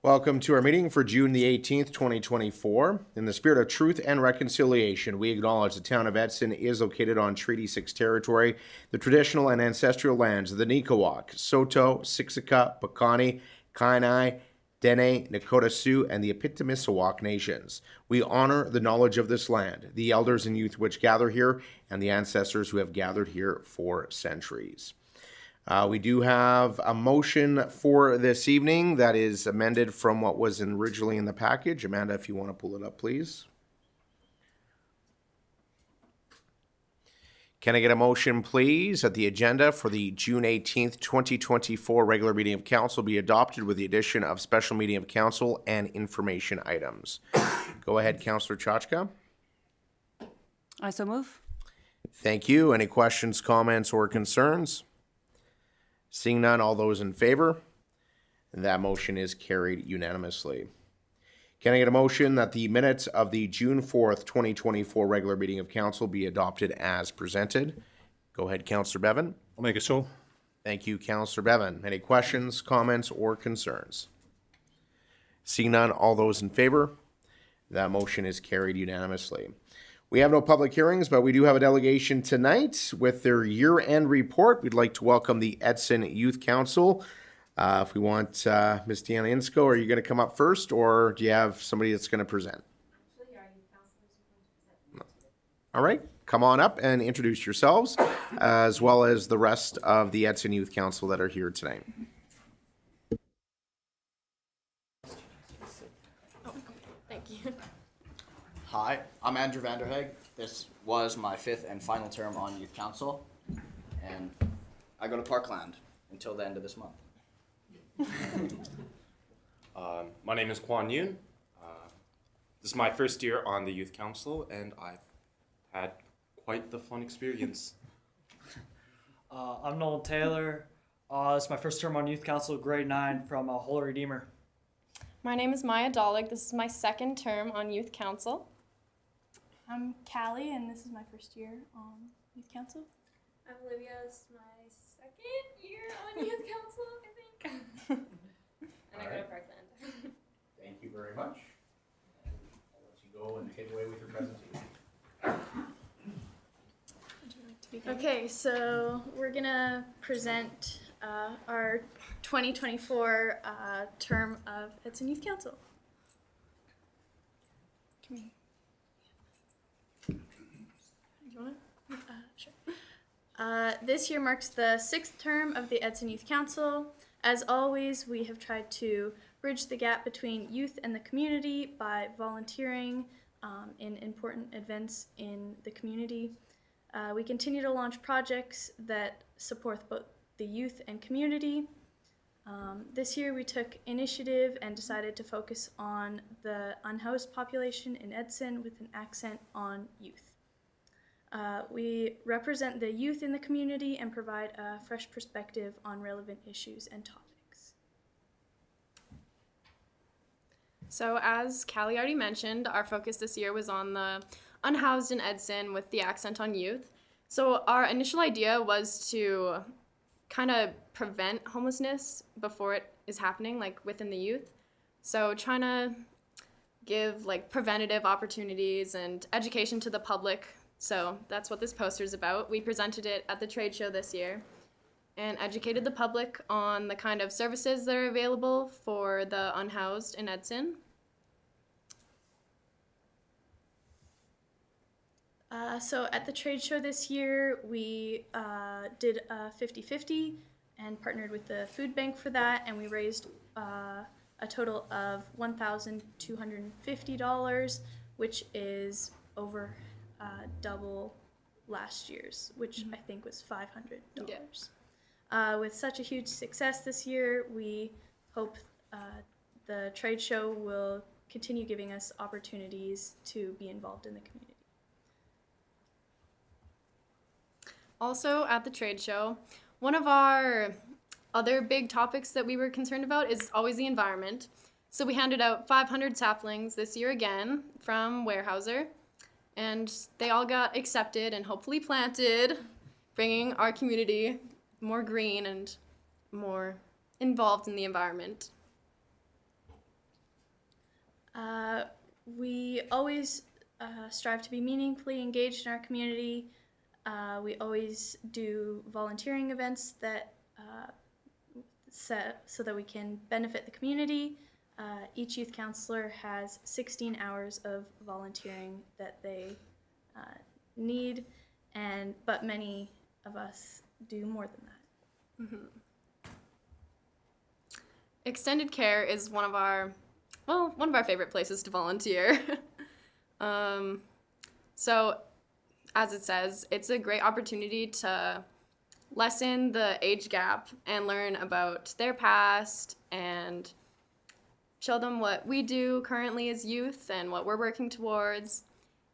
Welcome to our meeting for June the 18th, 2024. In the spirit of truth and reconciliation, we acknowledge the town of Edson is located on Treaty 6 territory, the traditional and ancestral lands of the Nikawak, Saulteaux, Siksika, Piikani, Kainai, Dene, Nakota Sioux, and the Ipitimisawak nations. We honor the knowledge of this land, the elders and youth which gather here, and the ancestors who have gathered here for centuries. We do have a motion for this evening that is amended from what was originally in the package. Amanda, if you want to pull it up, please. Can I get a motion, please, that the agenda for the June 18th, 2024 regular meeting of council be adopted with the addition of special meeting of council and information items? Go ahead, Councillor Chachka. I so move. Thank you. Any questions, comments, or concerns? Seeing none, all those in favor? That motion is carried unanimously. Can I get a motion that the minutes of the June 4th, 2024 regular meeting of council be adopted as presented? Go ahead, Councillor Bevan. I'll make it so. Thank you, Councillor Bevan. Any questions, comments, or concerns? Seeing none, all those in favor? That motion is carried unanimously. We have no public hearings, but we do have a delegation tonight with their year-end report. We'd like to welcome the Edson Youth Council. If we want Ms. Deanna Insko, are you going to come up first, or do you have somebody that's going to present? Actually, our youth councilors are going to present. All right, come on up and introduce yourselves, as well as the rest of the Edson Youth Council that are here tonight. Thank you. Hi, I'm Andrew Vanderheg. This was my 5th and final term on Youth Council, and I go to Parkland until the end of this month. My name is Kwan Yoon. This is my first year on the Youth Council, and I've had quite the fun experience. I'm Nolan Taylor. It's my first term on Youth Council, grade 9 from Holy Redeemer. My name is Maya Dolig. This is my 2nd term on Youth Council. I'm Callie, and this is my first year on Youth Council. I'm Olivia. This is my 2nd year on Youth Council, I think. And I go to Parkland. Thank you very much. And I'll let you go and take away with your presentation. Okay, so we're gonna present our 2024 term of Edson Youth Council. Come here. Do you want to? Sure. This year marks the 6th term of the Edson Youth Council. As always, we have tried to bridge the gap between youth and the community by volunteering in important events in the community. We continue to launch projects that support both the youth and community. This year we took initiative and decided to focus on the unhoused population in Edson with an accent on youth. We represent the youth in the community and provide a fresh perspective on relevant issues and topics. So as Callie already mentioned, our focus this year was on the unhoused in Edson with the accent on youth. So our initial idea was to kind of prevent homelessness before it is happening, like within the youth. So trying to give like preventative opportunities and education to the public. So that's what this poster is about. We presented it at the trade show this year and educated the public on the kind of services that are available for the unhoused in Edson. So at the trade show this year, we did a 50-50 and partnered with the food bank for that, and we raised a total of $1,250, which is over double last year's, which I think was $500. Yeah. With such a huge success this year, we hope the trade show will continue giving us opportunities to be involved in the community. Also at the trade show, one of our other big topics that we were concerned about is always the environment. So we handed out 500 saplings this year again from Weyerhaeuser, and they all got accepted and hopefully planted, bringing our community more green and more involved in the environment. We always strive to be meaningfully engaged in our community. We always do volunteering events that set so that we can benefit the community. Each youth counselor has 16 hours of volunteering that they need, but many of us do more than that. Extended care is one of our favorite places to volunteer. So, as it says, it's a great opportunity to lessen the age gap and learn about their past and show them what we do currently as youth and what we're working towards.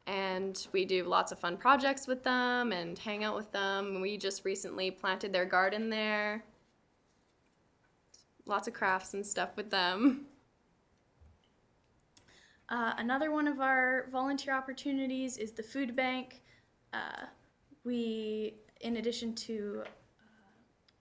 And we do lots of fun projects with them and hang out with them. We just recently planted their garden there. Lots of crafts and stuff with them. Another one of our volunteer opportunities is the food bank. We, in addition to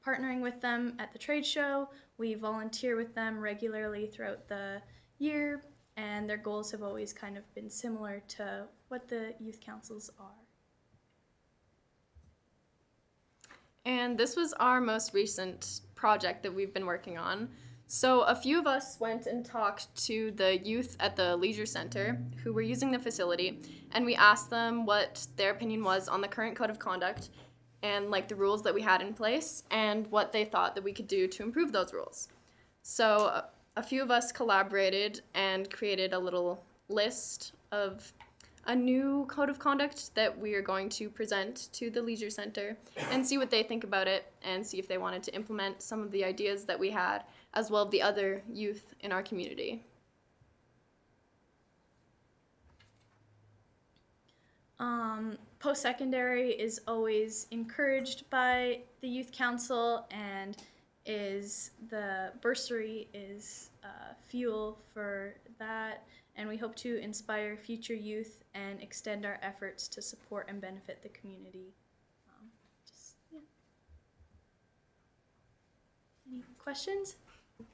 partnering with them at the trade show, we volunteer with them regularly throughout the year, and their goals have always kind of been similar to what the youth councils are. And this was our most recent project that we've been working on. So a few of us went and talked to the youth at the leisure center who were using the facility, and we asked them what their opinion was on the current code of conduct and like the rules that we had in place and what they thought that we could do to improve those rules. So a few of us collaborated and created a little list of a new code of conduct that we are going to present to the leisure center and see what they think about it and see if they wanted to implement some of the ideas that we had as well as the other youth in our community. Post-secondary is always encouraged by the youth council, and the bursary is fuel for that, and we hope to inspire future youth and extend our efforts to support and benefit the community. Any questions?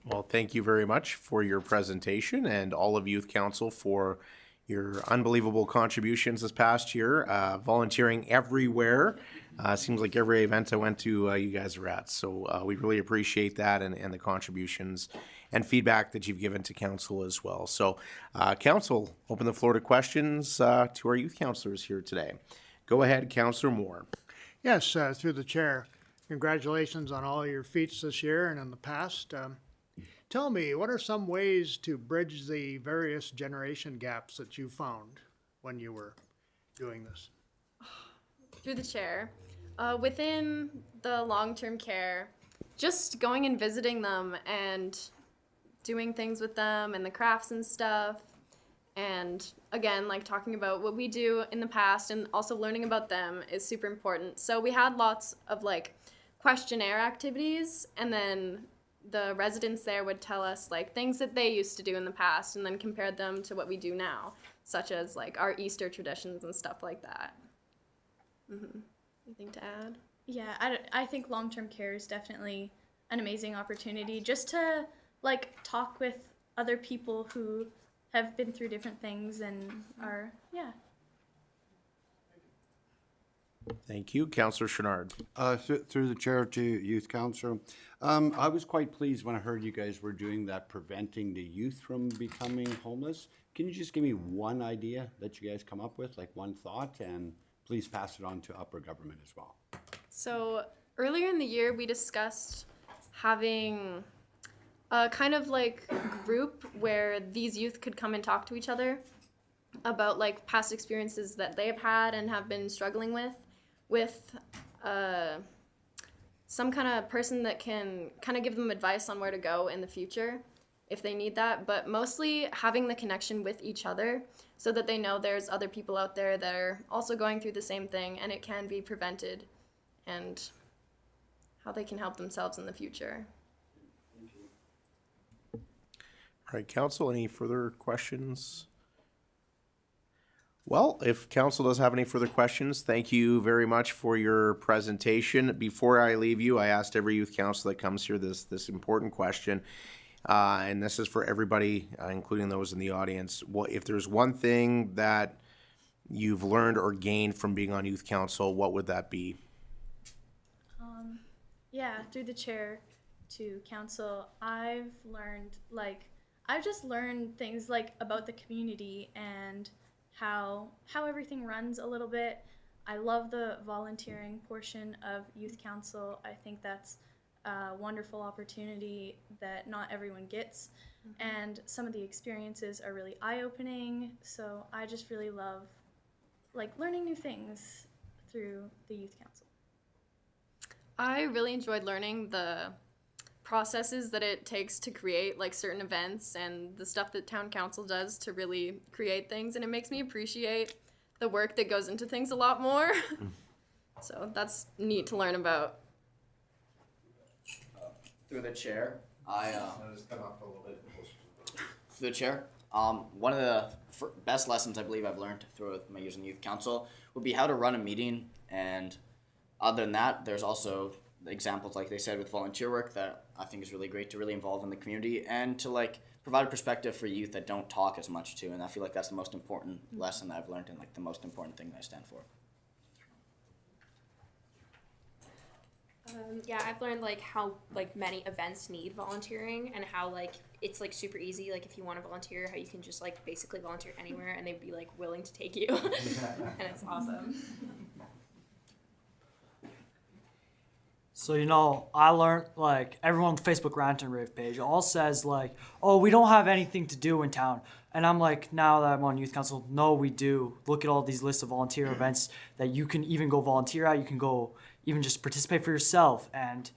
Well, thank you very much for your presentation and all of Youth Council for your unbelievable contributions this past year, volunteering everywhere. Seems like every event I went to, you guys were at. So we really appreciate that and the contributions and feedback that you've given to council as well. So council, open the floor to questions to our youth counselors here today. Go ahead, Councillor Moore. Yes, through the chair. Congratulations on all your feats this year and in the past. Tell me, what are some ways to bridge the various generation gaps that you found when you were doing this? Through the chair, within the long-term care, just going and visiting them and doing things with them and the crafts and stuff, and again, like talking about what we do in the past and also learning about them is super important. So we had lots of like questionnaire activities, and then the residents there would tell us like things that they used to do in the past and then compared them to what we do now, such as like our Easter traditions and stuff like that. Anything to add? Yeah, I think long-term care is definitely an amazing opportunity just to like talk with other people who have been through different things and are, yeah. Thank you. Councillor Chenard. Through the chair to Youth Council, I was quite pleased when I heard you guys were doing that, preventing the youth from becoming homeless. Can you just give me one idea that you guys come up with, like one thought, and please pass it on to upper government as well. So earlier in the year, we discussed having a kind of like group where these youth could come and talk to each other about like past experiences that they have had and have been struggling with some kind of person that can kind of give them advice on where to go in the future if they need that, but mostly having the connection with each other so that they know there's other people out there that are also going through the same thing and it can be prevented, and how they can help themselves in the future. All right, council, any further questions? Well, if council does have any further questions, thank you very much for your presentation. Before I leave you, I asked every youth council that comes here this important question. and this is for everybody, including those in the audience. Well, if there's one thing that you've learned or gained from being on youth council, what would that be? Yeah, through the chair to council, I've just learned things like about the community and how everything runs a little bit. I love the volunteering portion of youth council. I think that's a wonderful opportunity that not everyone gets. And some of the experiences are really eye-opening. So I just really love learning new things through the youth council. I really enjoyed learning the processes that it takes to create certain events and the stuff that town council does to really create things, and it makes me appreciate the work that goes into things a lot more. So that's neat to learn about. Through the chair, through the chair, one of the best lessons I believe I've learned through my years in youth council would be how to run a meeting. And other than that, there's also examples, like they said, with volunteer work that I think is really great to really involve in the community and to provide a perspective for youth that don't talk as much too. And I feel like that's the most important lesson that I've learned and the most important thing that I stand for. Yeah, I've learned how many events need volunteering and how it's super easy. If you want to volunteer, how you can just basically volunteer anywhere and they'd be willing to take you, and it's awesome. So, I learned, everyone on the Facebook Rant and Rave page all says, oh, we don't have anything to do in town. And I'm now that I'm on youth council, no, we do. Look at all these lists of volunteer events that you can even go volunteer at. You can go even just participate for yourself. And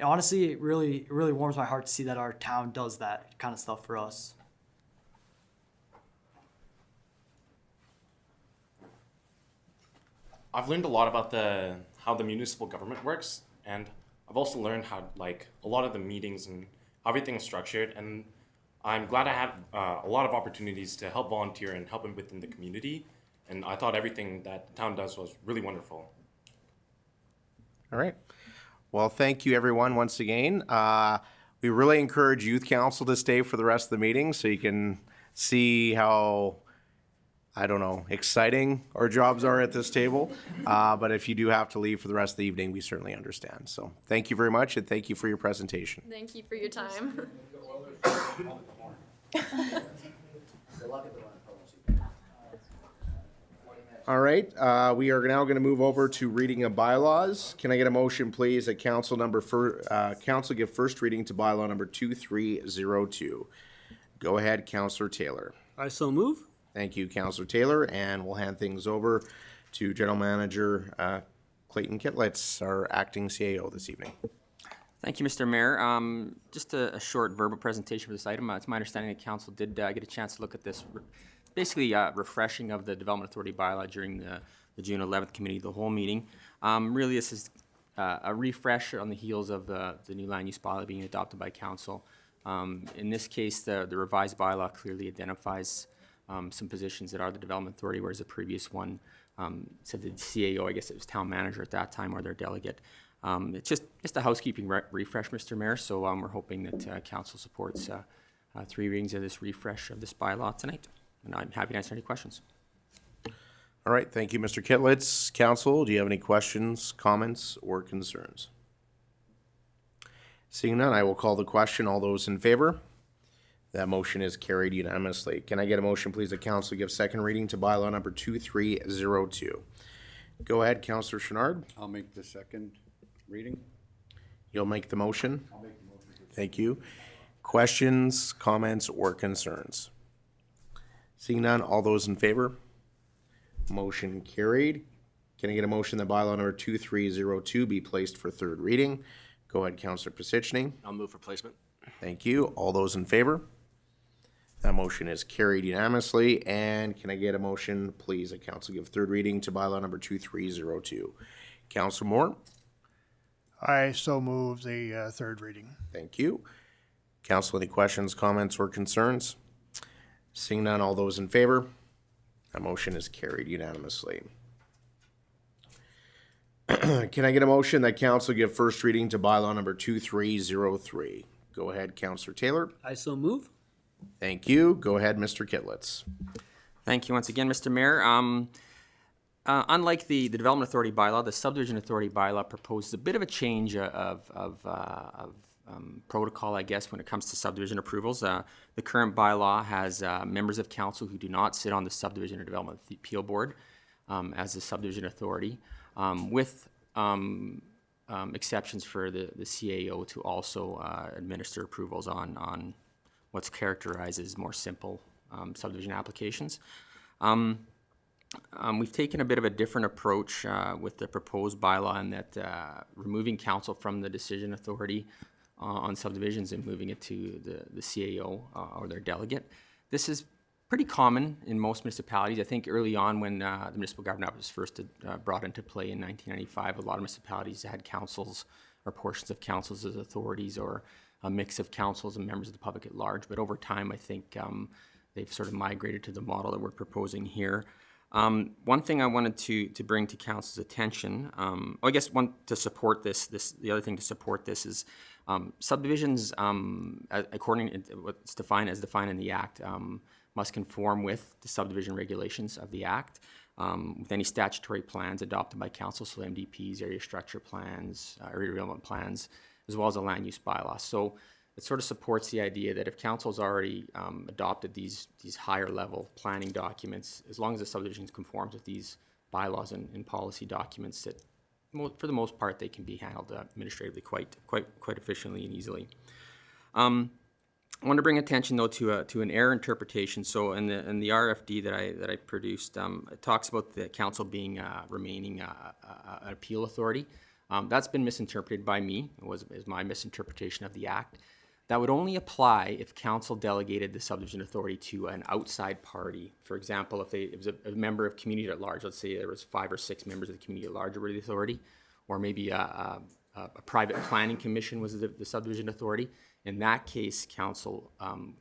honestly, it really warms my heart to see that our town does that kind of stuff for us. I've learned a lot about how the municipal government works, and I've also learned how a lot of the meetings and how everything is structured. And I'm glad I had a lot of opportunities to help volunteer and help within the community. And I thought everything that the town does was really wonderful. All right. Well, thank you, everyone, once again. We really encourage youth council to stay for the rest of the meeting so you can see how, exciting our jobs are at this table. But if you do have to leave for the rest of the evening, we certainly understand. So thank you very much, and thank you for your presentation. Thank you for your time. All right, we are now going to move over to reading of bylaws. Can I get a motion, please, that council give first reading to bylaw number 2302? Go ahead, Councillor Taylor. I so move. Thank you, Councillor Taylor, and we'll hand things over to General Manager Clayton Kittlitz, our acting CAO this evening. Thank you, Mr. Mayor. Just a short verbal presentation for this item. It's my understanding that council did get a chance to look at this, basically refreshing of the Development Authority bylaw during the June 11th Committee of the Whole meeting. Really, this is a refresh on the heels of the new land use bylaw being adopted by council. In this case, the revised bylaw clearly identifies some positions that are the Development Authority, whereas the previous one said the CAO, I guess it was town manager at that time, or their delegate. It's just a housekeeping refresh, Mr. Mayor, so we're hoping that council supports 3 readings of this refresh of this bylaw tonight. And I'm happy to answer any questions. All right, thank you, Mr. Kittlitz. Council, do you have any questions, comments, or concerns? Seeing none, I will call the question. All those in favor? That motion is carried unanimously. Can I get a motion, please, that council give second reading to bylaw number 2302? Go ahead, Councillor Chenard. I'll make the second reading. You'll make the motion? I'll make the motion. Thank you. Questions, comments, or concerns? Seeing none, all those in favor? Motion carried. Can I get a motion that bylaw number 2302 be placed for third reading? Go ahead, Councillor Pisichny. I'll move for placement. Thank you. All those in favor? That motion is carried unanimously. And can I get a motion, please, that council give third reading to bylaw number 2302? Councillor Moore? I so move the third reading. Thank you. Council, any questions, comments, or concerns? Seeing none, all those in favor? That motion is carried unanimously. Can I get a motion that council give first reading to bylaw number 2303? Go ahead, Councillor Taylor. I so move. Thank you. Go ahead, Mr. Kitlitz. Thank you once again, Mr. Mayor. Unlike the Development Authority bylaw, the Subdivision Authority bylaw proposes a bit of a change of protocol, I guess, when it comes to subdivision approvals. The current bylaw has members of council who do not sit on the Subdivision or Development Appeal Board as the subdivision authority, with exceptions for the CAO to also administer approvals on what's characterized as more simple subdivision applications. We've taken a bit of a different approach with the proposed bylaw in that removing council from the decision authority on subdivisions and moving it to the CAO or their delegate. This is pretty common in most municipalities. I think early on when the Municipal Government Act was first brought into play in 1995, a lot of municipalities had councils or portions of councils as authorities, or a mix of councils and members of the public at large. But over time, I think they've sort of migrated to the model that we're proposing here. One thing I wanted to bring to council's attention, I guess to support this, the other thing to support this is subdivisions, according to what's defined in the Act, must conform with the subdivision regulations of the Act, with any statutory plans adopted by council, so MDPs, area structure plans, area development plans, as well as a land use bylaw. So it sort of supports the idea that if council's already adopted these higher level planning documents, as long as the subdivision conforms with these bylaws and policy documents, that for the most part they can be handled administratively quite efficiently and easily. I want to bring attention though to an error interpretation. So in the RFD that I produced, it talks about the council being remaining an appeal authority. That's been misinterpreted by me. Is my misinterpretation of the Act. That would only apply if council delegated the subdivision authority to an outside party. For example, if it was a member of community at large, let's say there was 5 or 6 members of the community at large over the authority, or maybe a private planning commission was the subdivision authority. In that case, council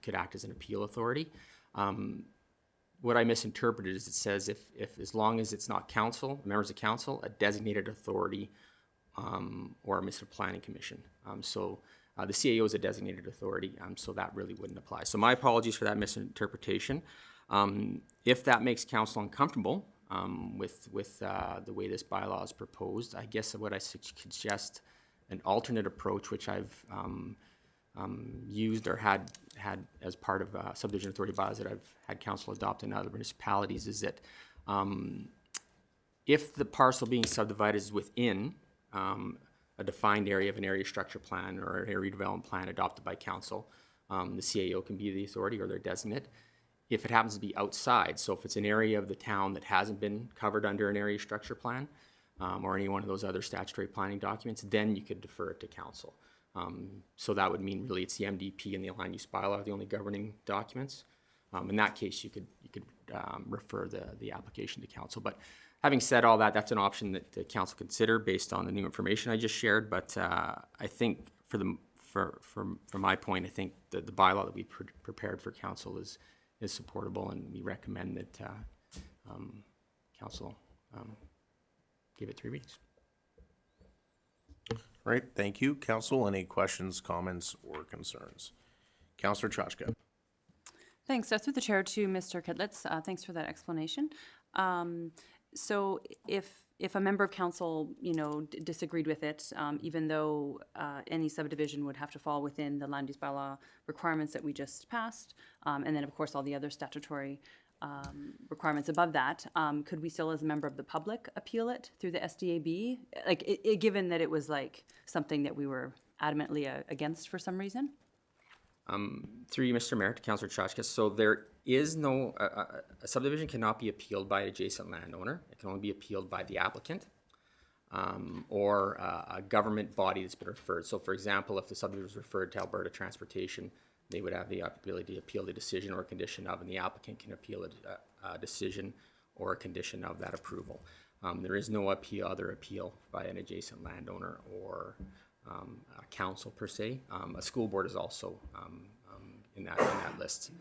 could act as an appeal authority. What I misinterpreted is it says if as long as it's not council, members of council, a designated authority or a municipal planning commission. The CAO is a designated authority, so that really wouldn't apply. So my apologies for that misinterpretation. If that makes council uncomfortable with the way this bylaw is proposed, I guess what I suggest an alternate approach, which I've used or had as part of subdivision authority bylaws that I've had council adopt in other municipalities, is that if the parcel being subdivided is within a defined area of an area structure plan or an area development plan adopted by council, the CAO can be the authority or their designate. If it happens to be outside, so if it's an area of the town that hasn't been covered under an area structure plan or any one of those other statutory planning documents, then you could defer it to council. So that would mean really it's the MDP and the land use bylaw are the only governing documents. In that case, you could refer the application to council. But having said all that, that's an option that the council consider based on the new information I just shared. But I think from my point, I think the bylaw that we prepared for council is supportable, and we recommend that council give it 3 readings. Right, thank you. Council, any questions, comments, or concerns? Councillor Trashka. Thanks. Through the chair to Mr. Kitlitz, thanks for that explanation. So if a member of council, disagreed with it, even though any subdivision would have to fall within the land use bylaw requirements that we just passed, and then of course all the other statutory requirements above that, could we still, as a member of the public, appeal it through the SDAB? Given that it was something that we were adamantly against for some reason? Through you, Mr. Mayor, to Councillor Trashka. So there is no, a subdivision cannot be appealed by an adjacent landowner. It can only be appealed by the applicant or a government body that's been referred. So for example, if the subdivision was referred to Alberta Transportation, they would have the ability to appeal the decision or condition of, and the applicant can appeal a decision or a condition of that approval. There is no other appeal by an adjacent landowner or a council per se. A school board is also in that list.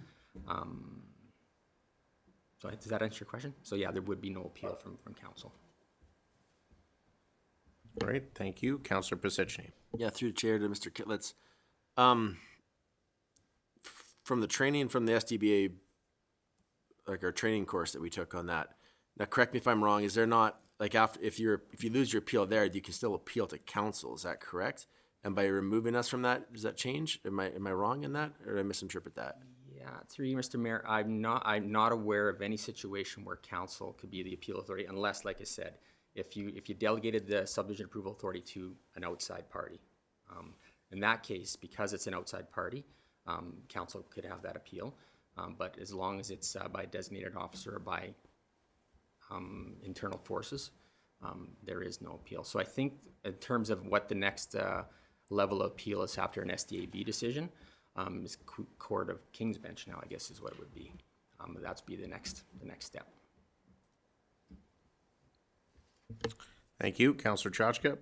So does that answer your question? So yeah, there would be no appeal from council. All right, thank you. Councillor Pisicny. Yeah, through the chair to Mr. Kitlitz. From the training from the SDBA, like our training course that we took on that. Now, correct me if I'm wrong. Is there not like after if you lose your appeal there, you can still appeal to council? Is that correct? And by removing us from that, does that change? Am I wrong in that, or did I misinterpret that? Yeah, through you, Mr. Mayor, I'm not aware of any situation where council could be the appeal authority unless, like I said, if you delegated the subdivision approval authority to an outside party. In that case, because it's an outside party, council could have that appeal. But as long as it's by a designated officer or by internal forces, there is no appeal. So I think in terms of what the next level of appeal is after an SDAB decision, is Court of King's Bench now, I guess is what it would be. That's be the next step. Thank you. Councillor Chachka.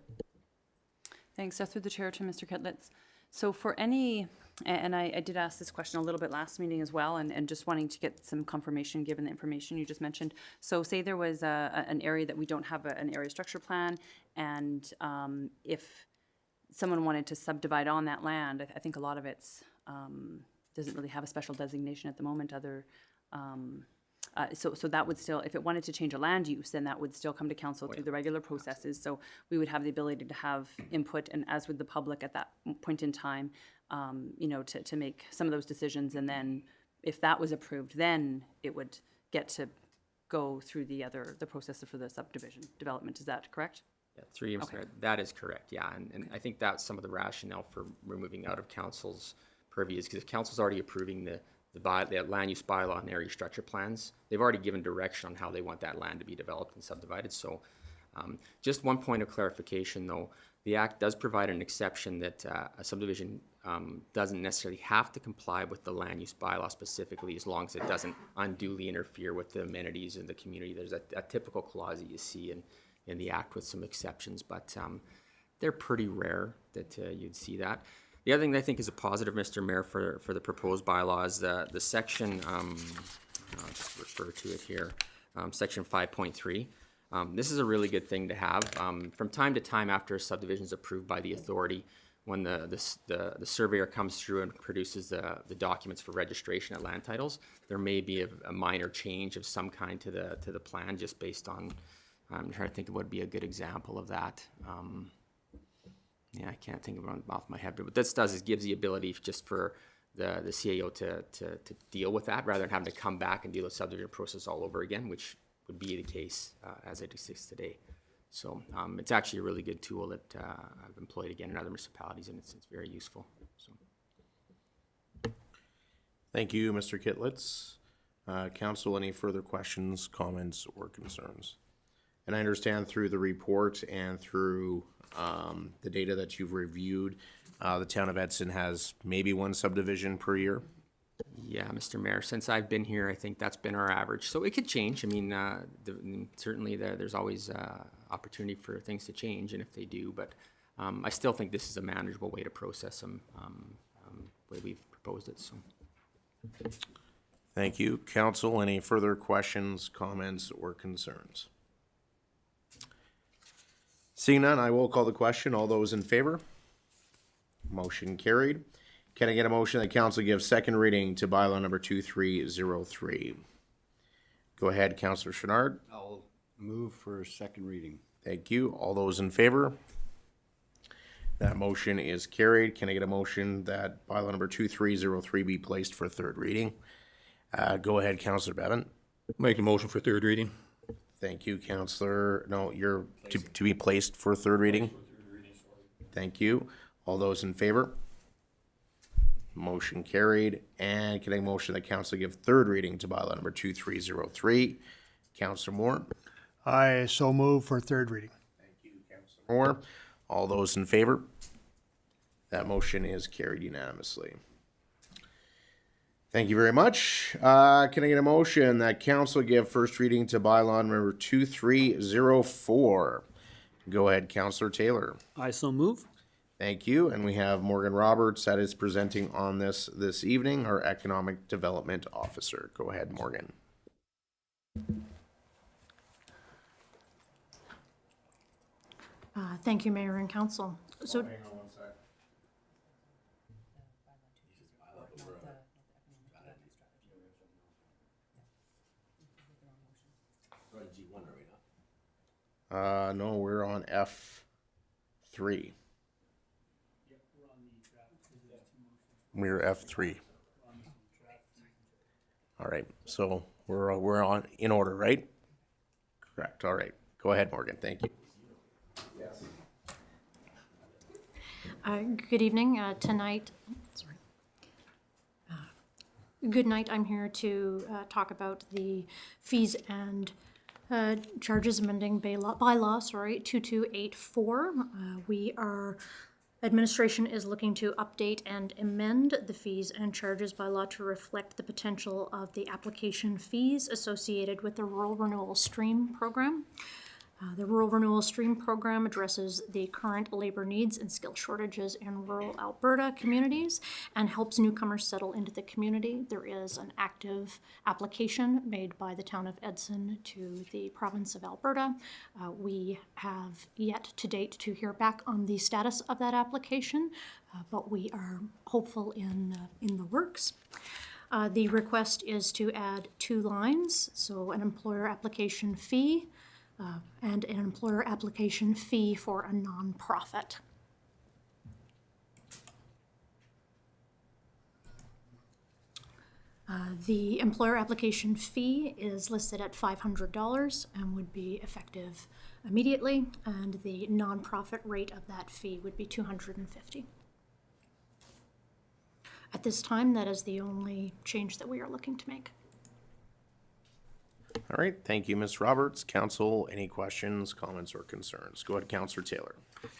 Thanks. So through the chair to Mr. Kitlitz. So for any, and I did ask this question a little bit last meeting as well, and just wanting to get some confirmation given the information you just mentioned. So say there was an area that we don't have an area structure plan, and if someone wanted to subdivide on that land, I think a lot of it's doesn't really have a special designation at the moment. So that would still, if it wanted to change a land use, then that would still come to council through the regular processes. So we would have the ability to have input, and as with the public at that point in time, to make some of those decisions. And then if that was approved, then it would get to go through the process for the subdivision development. Is that correct? Yeah, through you, Mr. Mayor, that is correct, yeah. And I think that's some of the rationale for removing out of council's purview is because if council's already approving the land use bylaw and area structure plans, they've already given direction on how they want that land to be developed and subdivided. So just one point of clarification though, the Act does provide an exception that a subdivision doesn't necessarily have to comply with the land use bylaw specifically, as long as it doesn't unduly interfere with the amenities in the community. There's a typical clause that you see in the Act with some exceptions, but they're pretty rare that you'd see that. The other thing that I think is a positive, Mr. Mayor, for the proposed bylaw is the section, I'll just refer to it here, section 5.3. This is a really good thing to have. From time to time after a subdivision is approved by the authority, when the surveyor comes through and produces the documents for registration at land titles, there may be a minor change of some kind to the plan just based on, I'm trying to think of what would be a good example of that. Yeah, I can't think of it off my head, but what this does is gives the ability just for the CAO to deal with that rather than having to come back and deal with the subdivision process all over again, which would be the case as it exists today. So it's actually a really good tool that I've employed again in other municipalities, and it's very useful. So. Thank you, Mr. Kitlitz. Council, any further questions, comments, or concerns? And I understand through the report and through the data that you've reviewed, the town of Edson has maybe one subdivision per year. Yeah, Mr. Mayor, since I've been here, I think that's been our average. So it could change. I mean, certainly there's always opportunity for things to change, and if they do, but I still think this is a manageable way to process them, the way we've proposed it. So. Thank you. Council, any further questions, comments, or concerns? Seeing none, I will call the question. All those in favor? Motion carried. Can I get a motion that council gives second reading to bylaw number 2303? Go ahead, Councillor Chenard. I'll move for second reading. Thank you. All those in favor? That motion is carried. Can I get a motion that bylaw number 2303 be placed for third reading? Go ahead, Councillor Bevan. Make a motion for third reading. Thank you, Councillor. No, you're to be placed for third reading. Thank you. All those in favor? Motion carried. And can I motion that council give third reading to bylaw number 2303? Councillor Moore. I so move for third reading. Thank you, Councillor Moore. All those in favor? That motion is carried unanimously. Thank you very much. Can I get a motion that council give first reading to bylaw number 2304? Go ahead, Councillor Taylor. I so move. Thank you. And we have Morgan Roberts that is presenting on this evening, our Economic Development Officer. Go ahead, Morgan. Thank you, Mayor and Council. So, Hang on one sec. No, we're on F3. We're F3. All right, so we're on in order, right? Correct. All right. Go ahead, Morgan. Thank you. Good evening. Tonight, sorry. Good night. I'm here to talk about the fees and charges amending bylaw, 2284. Administration is looking to update and amend the fees and charges bylaw to reflect the potential of the application fees associated with the Rural Renewal Stream program. The Rural Renewal Stream program addresses the current labor needs and skill shortages in rural Alberta communities and helps newcomers settle into the community. There is an active application made by the town of Edson to the province of Alberta. We have yet to date to hear back on the status of that application, but we are hopeful in the works. The request is to add 2 lines, so an employer application fee and an employer application fee for a nonprofit. The employer application fee is listed at $500 and would be effective immediately, and the nonprofit rate of that fee would be $250. At this time, that is the only change that we are looking to make. All right. Thank you, Ms. Roberts. Council, any questions, comments, or concerns? Go ahead, Councillor Taylor.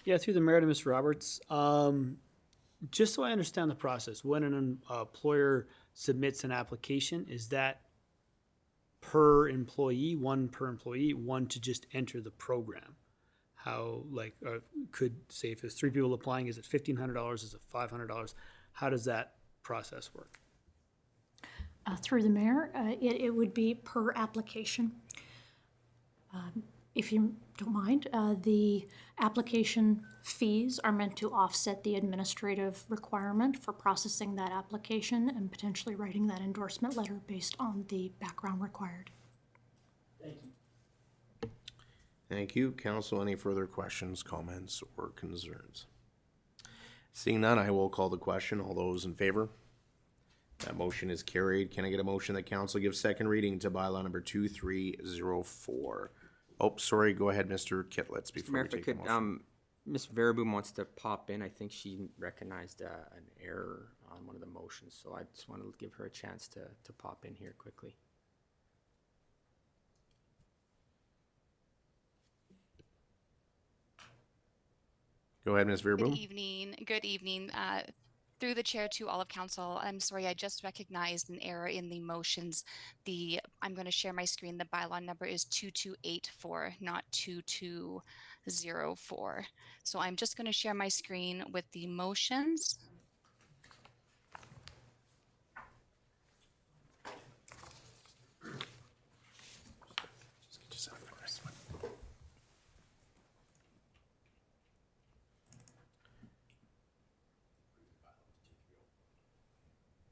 Yeah, through the mayor to Ms. Roberts. Just so I understand the process, when an employer submits an application, is that per employee, one to just enter the program? How, like, could, say, if there's 3 people applying, is it $1,500? Is it $500? How does that process work? Through the mayor, it would be per application. If you don't mind, the application fees are meant to offset the administrative requirement for processing that application and potentially writing that endorsement letter based on the background required. Thank you. Thank you. Council, any further questions, comments, or concerns? Seeing none, I will call the question. All those in favor? That motion is carried. Can I get a motion that council gives second reading to bylaw number 2304? Oh, sorry. Go ahead, Mr. Kitlitz, before Mayor, we if I take the could, motion. Ms. Verboom wants to pop in. I think she recognized an error on one of the motions, so I just want to give her a chance to pop in here quickly. Go ahead, Ms. Verboom. Good evening. Good evening. Through the chair to all of council, I'm sorry, I just recognized an error in the motions. I'm going to share my screen. The bylaw number is 2284, not 2204. So I'm just going to share my screen with the motions.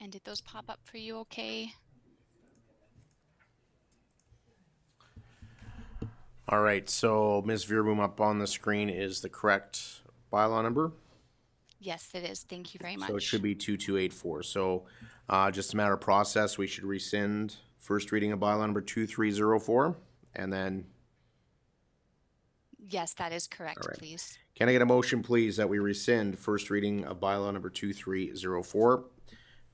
And did those pop up for you okay? All right, so Ms. Verboom, up on the screen is the correct bylaw number. Yes, it is. Thank you very much. So it should be 2284. So just a matter of process, we should rescind first reading of bylaw number 2304, and then... Yes, that is correct, All right. please. Can I get a motion, please, that we rescind first reading of bylaw number 2304?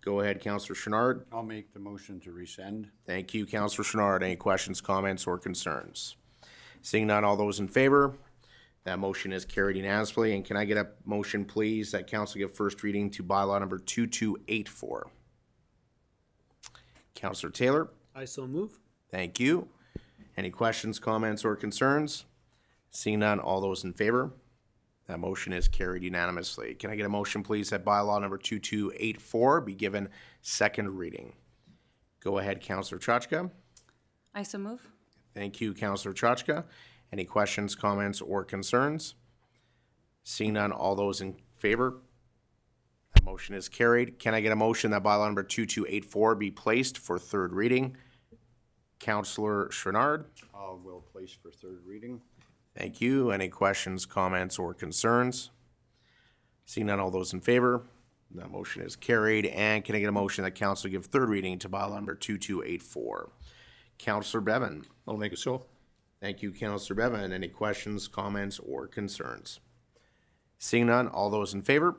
Go ahead, Councillor Chenard. I'll make the motion to rescind. Thank you, Councillor Chenard. Any questions, comments, or concerns? Seeing none, all those in favor? That motion is carried unanimously. And can I get a motion, please, that council give first reading to bylaw number 2284? Councillor Taylor. I so move. Thank you. Any questions, comments, or concerns? Seeing none, all those in favor? That motion is carried unanimously. Can I get a motion, please, that bylaw number 2284 be given second reading? Go ahead, Councillor Chachka. I so move. Thank you, Councillor Chachka. Any questions, comments, or concerns? Seeing none, all those in favor? That motion is carried. Can I get a motion that bylaw number 2284 be placed for third reading? Councillor Chouinard. Will place for third reading. Thank you. Any questions, comments, or concerns? Seeing none, all those in favor? That motion is carried. And can I get a motion that council give third reading to bylaw number 2284? Councillor Bevan. I'll make it so. Thank you, Councillor Bevan. Any questions, comments, or concerns? Seeing none, all those in favor?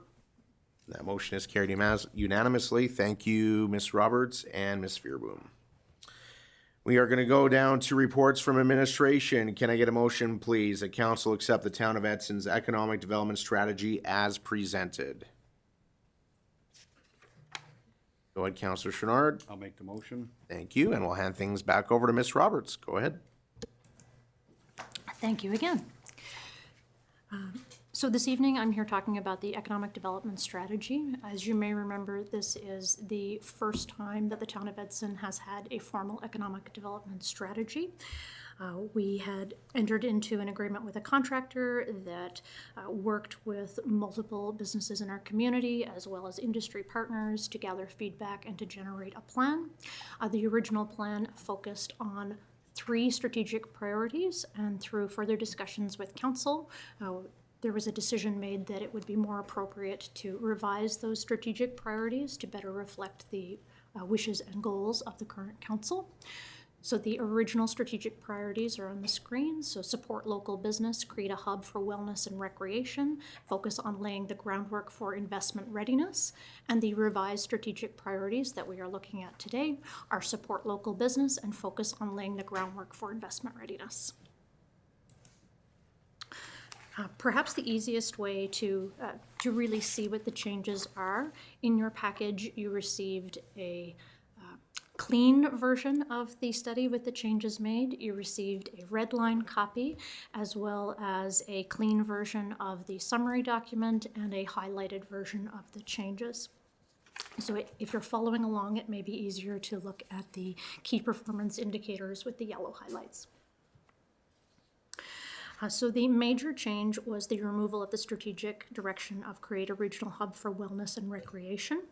That motion is carried unanimously. Thank you, Ms. Roberts and Ms. Veerboom. We are going to go down to reports from administration. Can I get a motion, please, that council accept the Town of Edson's economic development strategy as presented? Go ahead, Councillor Chouinard. I'll make the motion. Thank you, and we'll hand things back over to Ms. Roberts. Go ahead. Thank you again. So this evening, I'm here talking about the economic development strategy. As you may remember, this is the first time that the town of Edson has had a formal economic development strategy. We had entered into an agreement with a contractor that worked with multiple businesses in our community as well as industry partners to gather feedback and to generate a plan. The original plan focused on 3 strategic priorities, and through further discussions with council, there was a decision made that it would be more appropriate to revise those strategic priorities to better reflect the wishes and goals of the current council. So the original strategic priorities are on the screen. So support local business, create a hub for wellness and recreation, focus on laying the groundwork for investment readiness. And the revised strategic priorities that we are looking at today are support local business and focus on laying the groundwork for investment readiness. Perhaps the easiest way to really see what the changes are, in your package you received a clean version of the study with the changes made. You received a red line copy as well as a clean version of the summary document and a highlighted version of the changes. So if you're following along, it may be easier to look at the key performance indicators with the yellow highlights. So the major change was the removal of the strategic direction of create a regional hub for wellness and recreation.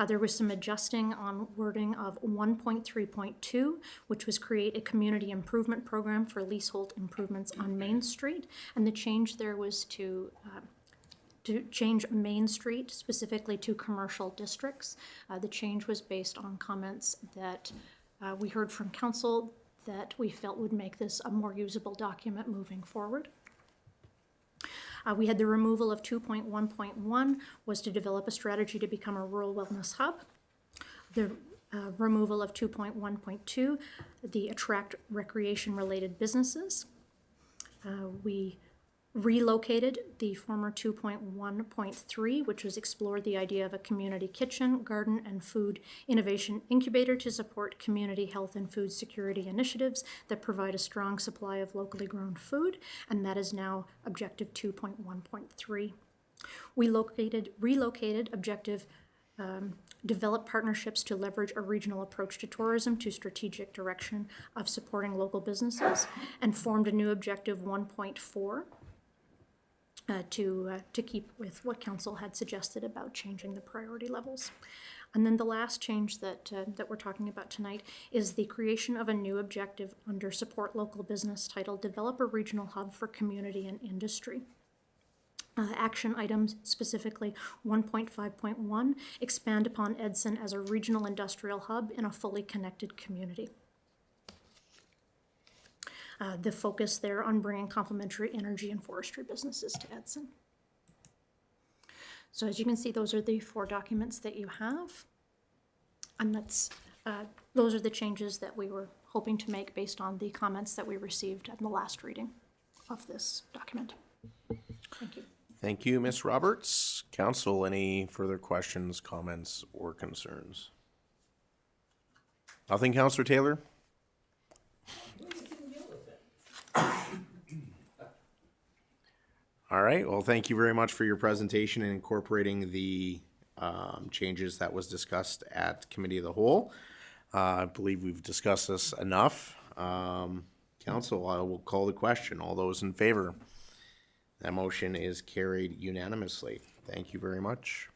There was some adjusting on wording of 1.3.2, which was create a community improvement program for leasehold improvements on Main Street. And the change there was to change Main Street specifically to commercial districts. The change was based on comments that we heard from council that we felt would make this a more usable document moving forward. We had the removal of 2.1.1 was to develop a strategy to become a rural wellness hub. The removal of 2.1.2, the attract recreation-related businesses. We relocated the former 2.1.3, which was explore the idea of a community kitchen, garden, and food innovation incubator to support community health and food security initiatives that provide a strong supply of locally grown food, and that is now objective 2.1.3. We relocated objective develop partnerships to leverage a regional approach to tourism to strategic direction of supporting local businesses, and formed a new objective 1.4 to keep with what council had suggested about changing the priority levels. And then the last change that we're talking about tonight is the creation of a new objective under support local business titled Develop a Regional Hub for Community and Industry. Action items, specifically 1.5.1, expand upon Edson as a regional industrial hub in a fully connected community. The focus there on bringing complementary energy and forestry businesses to Edson. So as you can see, those are the 4 documents that you have. And those are the changes that we were hoping to make based on the comments that we received at the last reading of this document. Thank you. Thank you, Ms. Roberts. Council, any further questions, comments, or concerns? Nothing, Councillor Taylor? All right, well, thank you very much for your presentation and incorporating the changes that was discussed at Committee of the Whole. I believe we've discussed this enough. Council, I will call the question. All those in favor? That motion is carried unanimously. Thank you very much.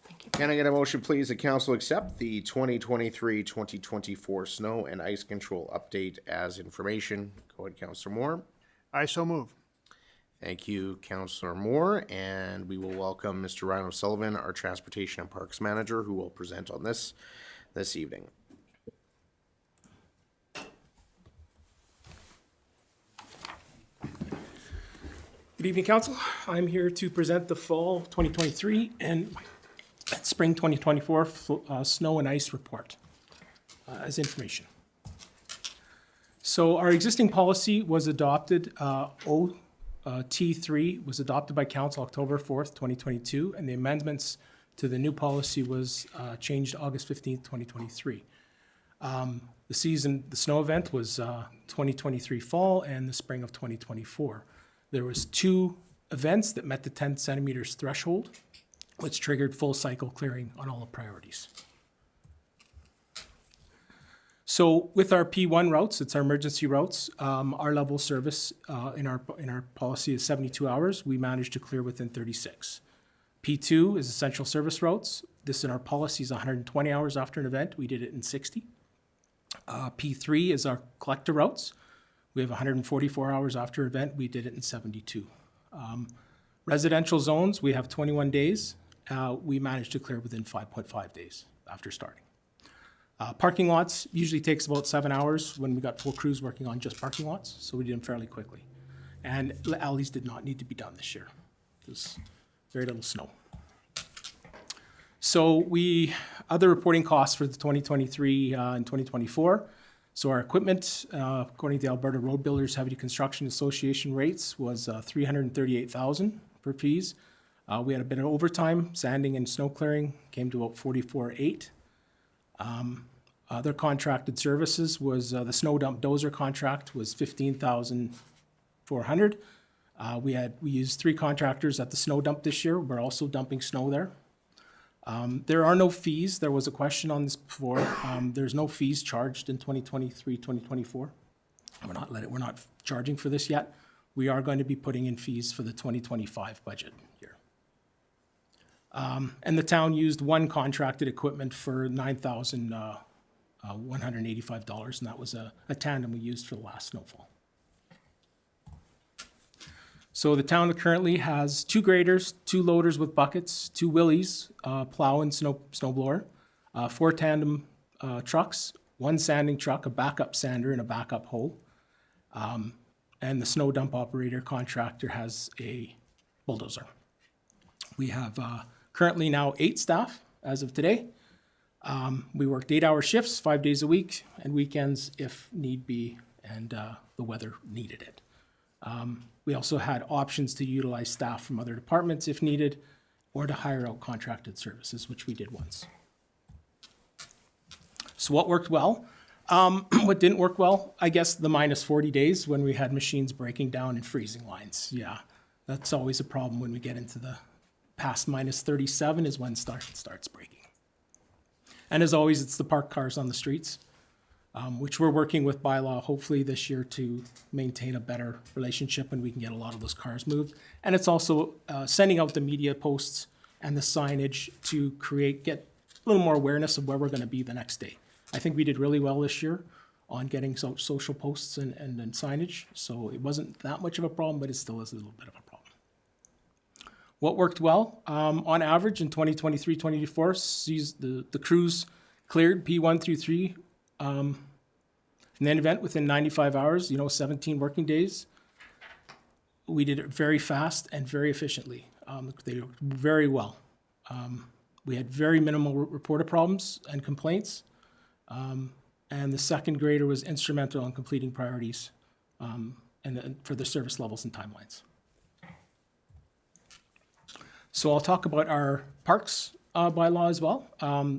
Thank you. Can I get a motion, please, that council accept the 2023-2024 snow and ice control update as information? Go ahead, Councillor Moore. I so move. Thank you, Councillor Moore, and we will welcome Mr. Ryan O'Sullivan, our Transportation and Parks Manager, who will present on this evening. Good evening, Council. I'm here to present the fall 2023 and spring 2024 snow and ice report as information. So our existing policy was adopted, T3 was adopted by Council October 4th, 2022, and the amendments to the new policy was changed August 15th, 2023. The snow event was 2023 fall and the spring of 2024. There was 2 events that met the 10 centimeters threshold, which triggered full cycle clearing on all the priorities. So with our P1 routes, it's our emergency routes, our level of service in our policy is 72 hours. We managed to clear within 36. P2 is essential service routes. This in our policy is 120 hours after an event. We did it in 60. P3 is our collector routes. We have 144 hours after event. We did it in 72. Residential zones, we have 21 days. We managed to clear within 5.5 days after starting. Parking lots usually takes about 7 hours when we got full crews working on just parking lots, so we did them fairly quickly. And alleys did not need to be done this year. There's very little snow. So other reporting costs for the 2023 and 2024. So our equipment, according to the Alberta Road Builders Heavy Construction Association rates, was $338,000 for fees. We had a bit of overtime, sanding and snow clearing, came to about $44,800. Other contracted services was the snow dump dozer contract was $15,400. We used 3 contractors at the snow dump this year. We're also dumping snow there. There are no fees. There was a question on this before. There's no fees charged in 2023, 2024. We're not charging for this yet. We are going to be putting in fees for the 2025 budget year. And the town used 1 contracted equipment for $9,185, and that was a tandem we used for the last snowfall. So the town currently has 2 graders, 2 loaders with buckets, 2 willies, plow and snow blower, 4 tandem trucks, 1 sanding truck, a backup sander, and a backup hoe. And the snow dump operator contractor has a bulldozer. We have currently now 8 staff as of today. We worked 8-hour shifts, 5 days a week, and weekends if need be, and the weather needed it. We also had options to utilize staff from other departments if needed, or to hire out contracted services, which we did once. So what worked well? What didn't work well? I guess the minus 40 days when we had machines breaking down and freezing lines. Yeah, that's always a problem when we get into the past minus 37 is when starts breaking. And as always, it's the parked cars on the streets, which we're working with bylaw hopefully this year to maintain a better relationship and we can get a lot of those cars moved. And it's also sending out the media posts and the signage to get a little more awareness of where we're going to be the next day. I think we did really well this year on getting social posts and signage, so it wasn't that much of a problem, but it still is a little bit of a problem. What worked well? On average in 2023-24, the crews cleared P1 through 3 from the event within 95 hours, 17 working days. We did it very fast and very efficiently. They worked very well. We had very minimal reported problems and complaints. And the second grader was instrumental in completing priorities for the service levels and timelines. So I'll talk about our parks bylaw as well.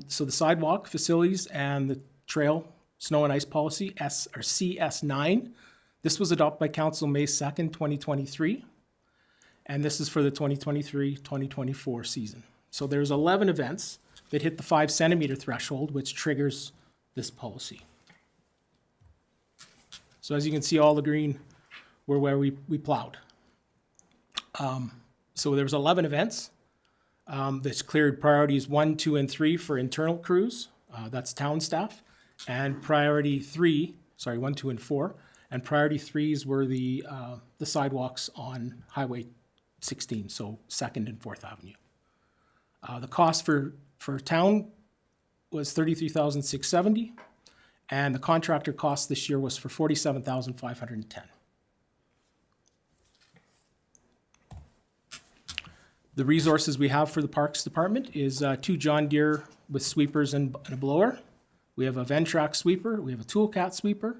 So the sidewalk facilities and the trail snow and ice policy, CS9. This was adopted by Council May 2nd, 2023. And this is for the 2023-2024 season. So there's 11 events that hit the 5 centimeter threshold, which triggers this policy. So as you can see, all the green were where we plowed. So there was 11 events. That's cleared priorities 1, 2, and 3 for internal crews. That's town staff. And priority 3, 1, 2, and 4. And priority 3s were the sidewalks on Highway 16, so 2nd and 4th Avenue. The cost for town was $33,670, and the contractor cost this year was for $47,510. The resources we have for the Parks Department is 2 John Deere with sweepers and a blower. We have a Ventrac sweeper. We have a Toolcat sweeper,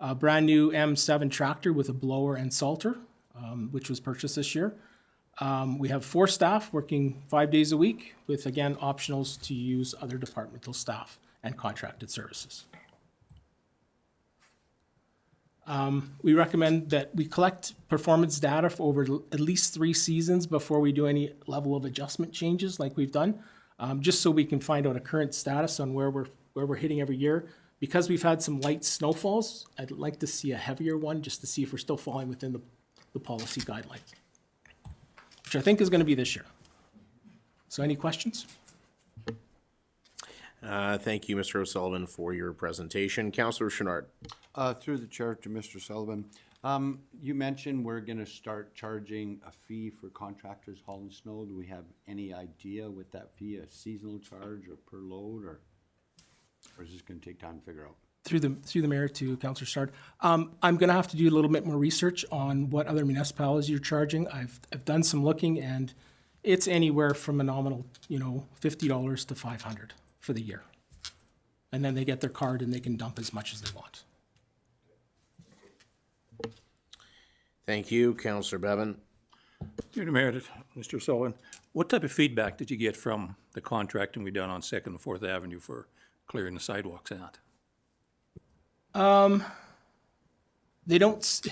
a brand new M7 tractor with a blower and salter, which was purchased this year. We have 4 staff working 5 days a week with, again, optionals to use other departmental staff and contracted services. We recommend that we collect performance data for over at least 3 seasons before we do any level of adjustment changes like we've done, just so we can find out a current status on where we're hitting every year. Because we've had some light snowfalls, I'd like to see a heavier one just to see if we're still falling within the policy guidelines, which I think is going to be this year. So any questions? Thank you, Mr. O'Sullivan, for your presentation. Councillor Chenard. Through the chair to Mr. Sullivan. You mentioned we're going to start charging a fee for contractors hauling snow. Do we have any idea what that fee, a seasonal charge or per load, or is this going to take time to figure out? Through the mayor to Councillor Chenard. I'm going to have to do a little bit more research on what other municipalities you're charging. I've done some looking, and it's anywhere from a nominal, $50 to $500 for the year. And then they get their card and they can dump as much as they want. Thank you, Councillor Bevan. Through the mayor, Mr. Sullivan, what type of feedback did you get from the contracting we done on 2nd and 4th Avenue for clearing the sidewalks out? They don't.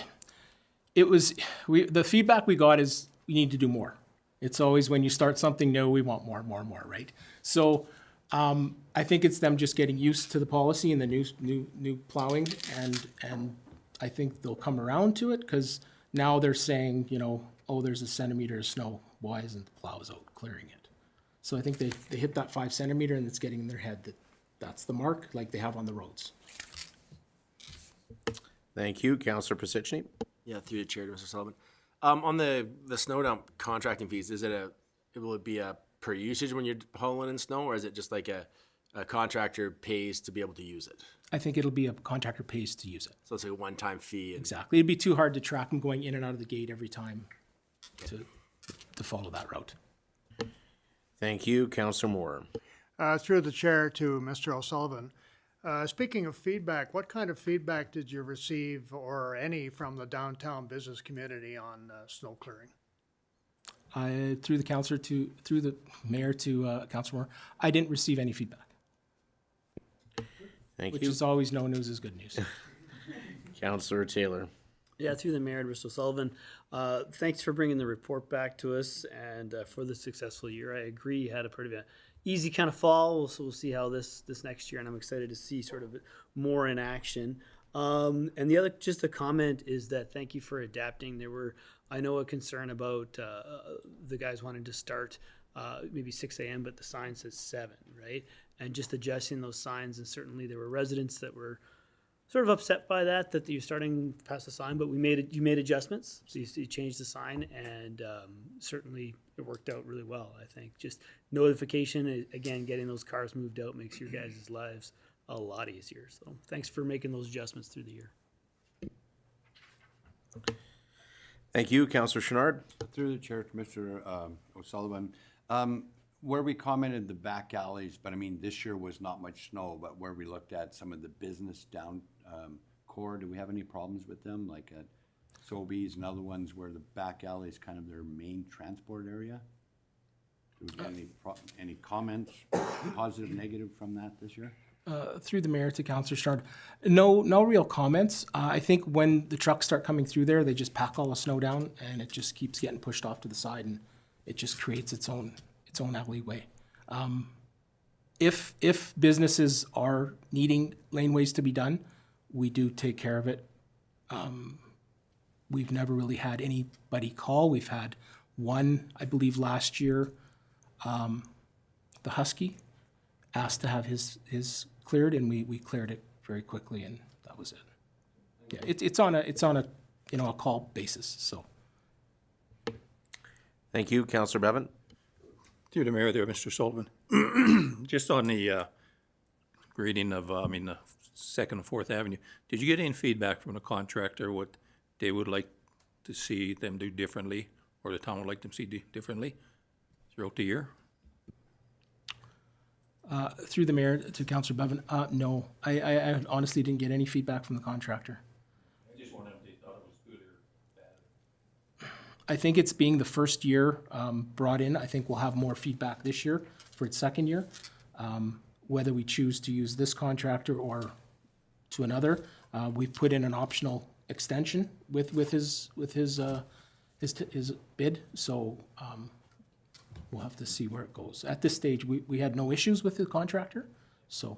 The feedback we got is we need to do more. It's always when you start something new, we want more, right? So I think it's them just getting used to the policy and the new plowing, and I think they'll come around to it because now they're saying, oh, there's a centimeter of snow. Why isn't the plows out clearing it? So I think they hit that 5 centimeter, and it's getting in their head that that's the mark like they have on the roads. Thank you, Councillor Pisichny. Yeah, through the chair to Mr. Sullivan. On the snow dump contracting fees, will it be a per usage when you're hauling in snow, or is it just like a contractor pays to be able to use it? I think it'll be a contractor pays to use it. So it's like a one-time fee. Exactly. It'd be too hard to track them going in and out of the gate every time to follow that route. Thank you, Councillor Moore. Through the chair to Mr. O'Sullivan. Speaking of feedback, what kind of feedback did you receive, or any, from the downtown business community on snow clearing? Through the mayor to Councillor Moore, I didn't receive any feedback. Thank which you. is always no news is good news. Councillor Taylor. Yeah, through the mayor, Mr. Sullivan. Thanks for bringing the report back to us and for the successful year. I agree, you had a pretty easy kind of fall, so we'll see how this next year, and I'm excited to see sort of more in action. And the other, just a comment is that thank you for adapting. There were, I know, a concern about the guys wanting to start maybe 6 a.m., but the sign says 7, right? And just adjusting those signs, and certainly there were residents that were sort of upset by that you're starting past the sign, but you made adjustments, so you changed the sign, and certainly it worked out really well, I think. Just notification, again, getting those cars moved out makes your guys' lives a lot easier. So thanks for making those adjustments through the year. Thank you, Councillor Chenard. Through the chair to Mr. O'Sullivan. Where we commented the back alleys, but I mean, this year was not much snow, but where we looked at some of the business down core, do we have any problems with them? Like at Sobeys and other ones where the back alley is kind of their main transport area? Do we have any comments, positive, negative from that this year? Through the mayor to Councillor Chenard, no real comments. I think when the trucks start coming through there, they just pack all the snow down, and it just keeps getting pushed off to the side, and it just creates its own alleyway. If businesses are needing laneways to be done, we do take care of it. We've never really had anybody call. We've had one, I believe, last year The Husky asked to have his cleared, and we cleared it very quickly, and that was it. Yeah, it's on a a call basis. So. Thank you, Councillor Bevan. Through the mayor there, Mr. Sullivan. Just on the grading of, the 2nd and 4th Avenue, did you get any feedback from the contractor what they would like to see them do differently, or the town would like them to see differently throughout the year? Through the mayor to Councillor Bevan, no, I honestly didn't get any feedback from the contractor. I just wondered if they thought it was good or bad. I think it's being the first year brought in. I think we'll have more feedback this year for its second year. Whether we choose to use this contractor or to another, we've put in an optional extension with his bid. So we'll have to see where it goes. At this stage, we had no issues with the contractor, so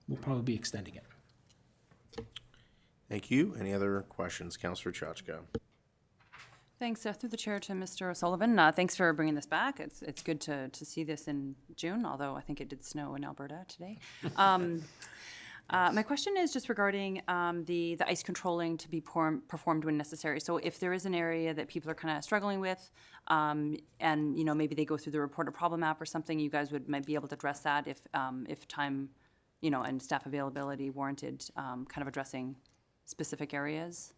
we'll probably be extending it. Thank you. Any other questions, Councillor Chachka? Thanks. Through the chair to Mr. O'Sullivan. Thanks for bringing this back. It's good to see this in June, although I think it did snow in Alberta today. My question is just regarding the ice controlling to be performed when necessary. So if there is an area that people are kind of struggling with, and maybe they go through the report a problem app or something, you guys might be able to address that if time, and staff availability warranted, kind of addressing specific areas.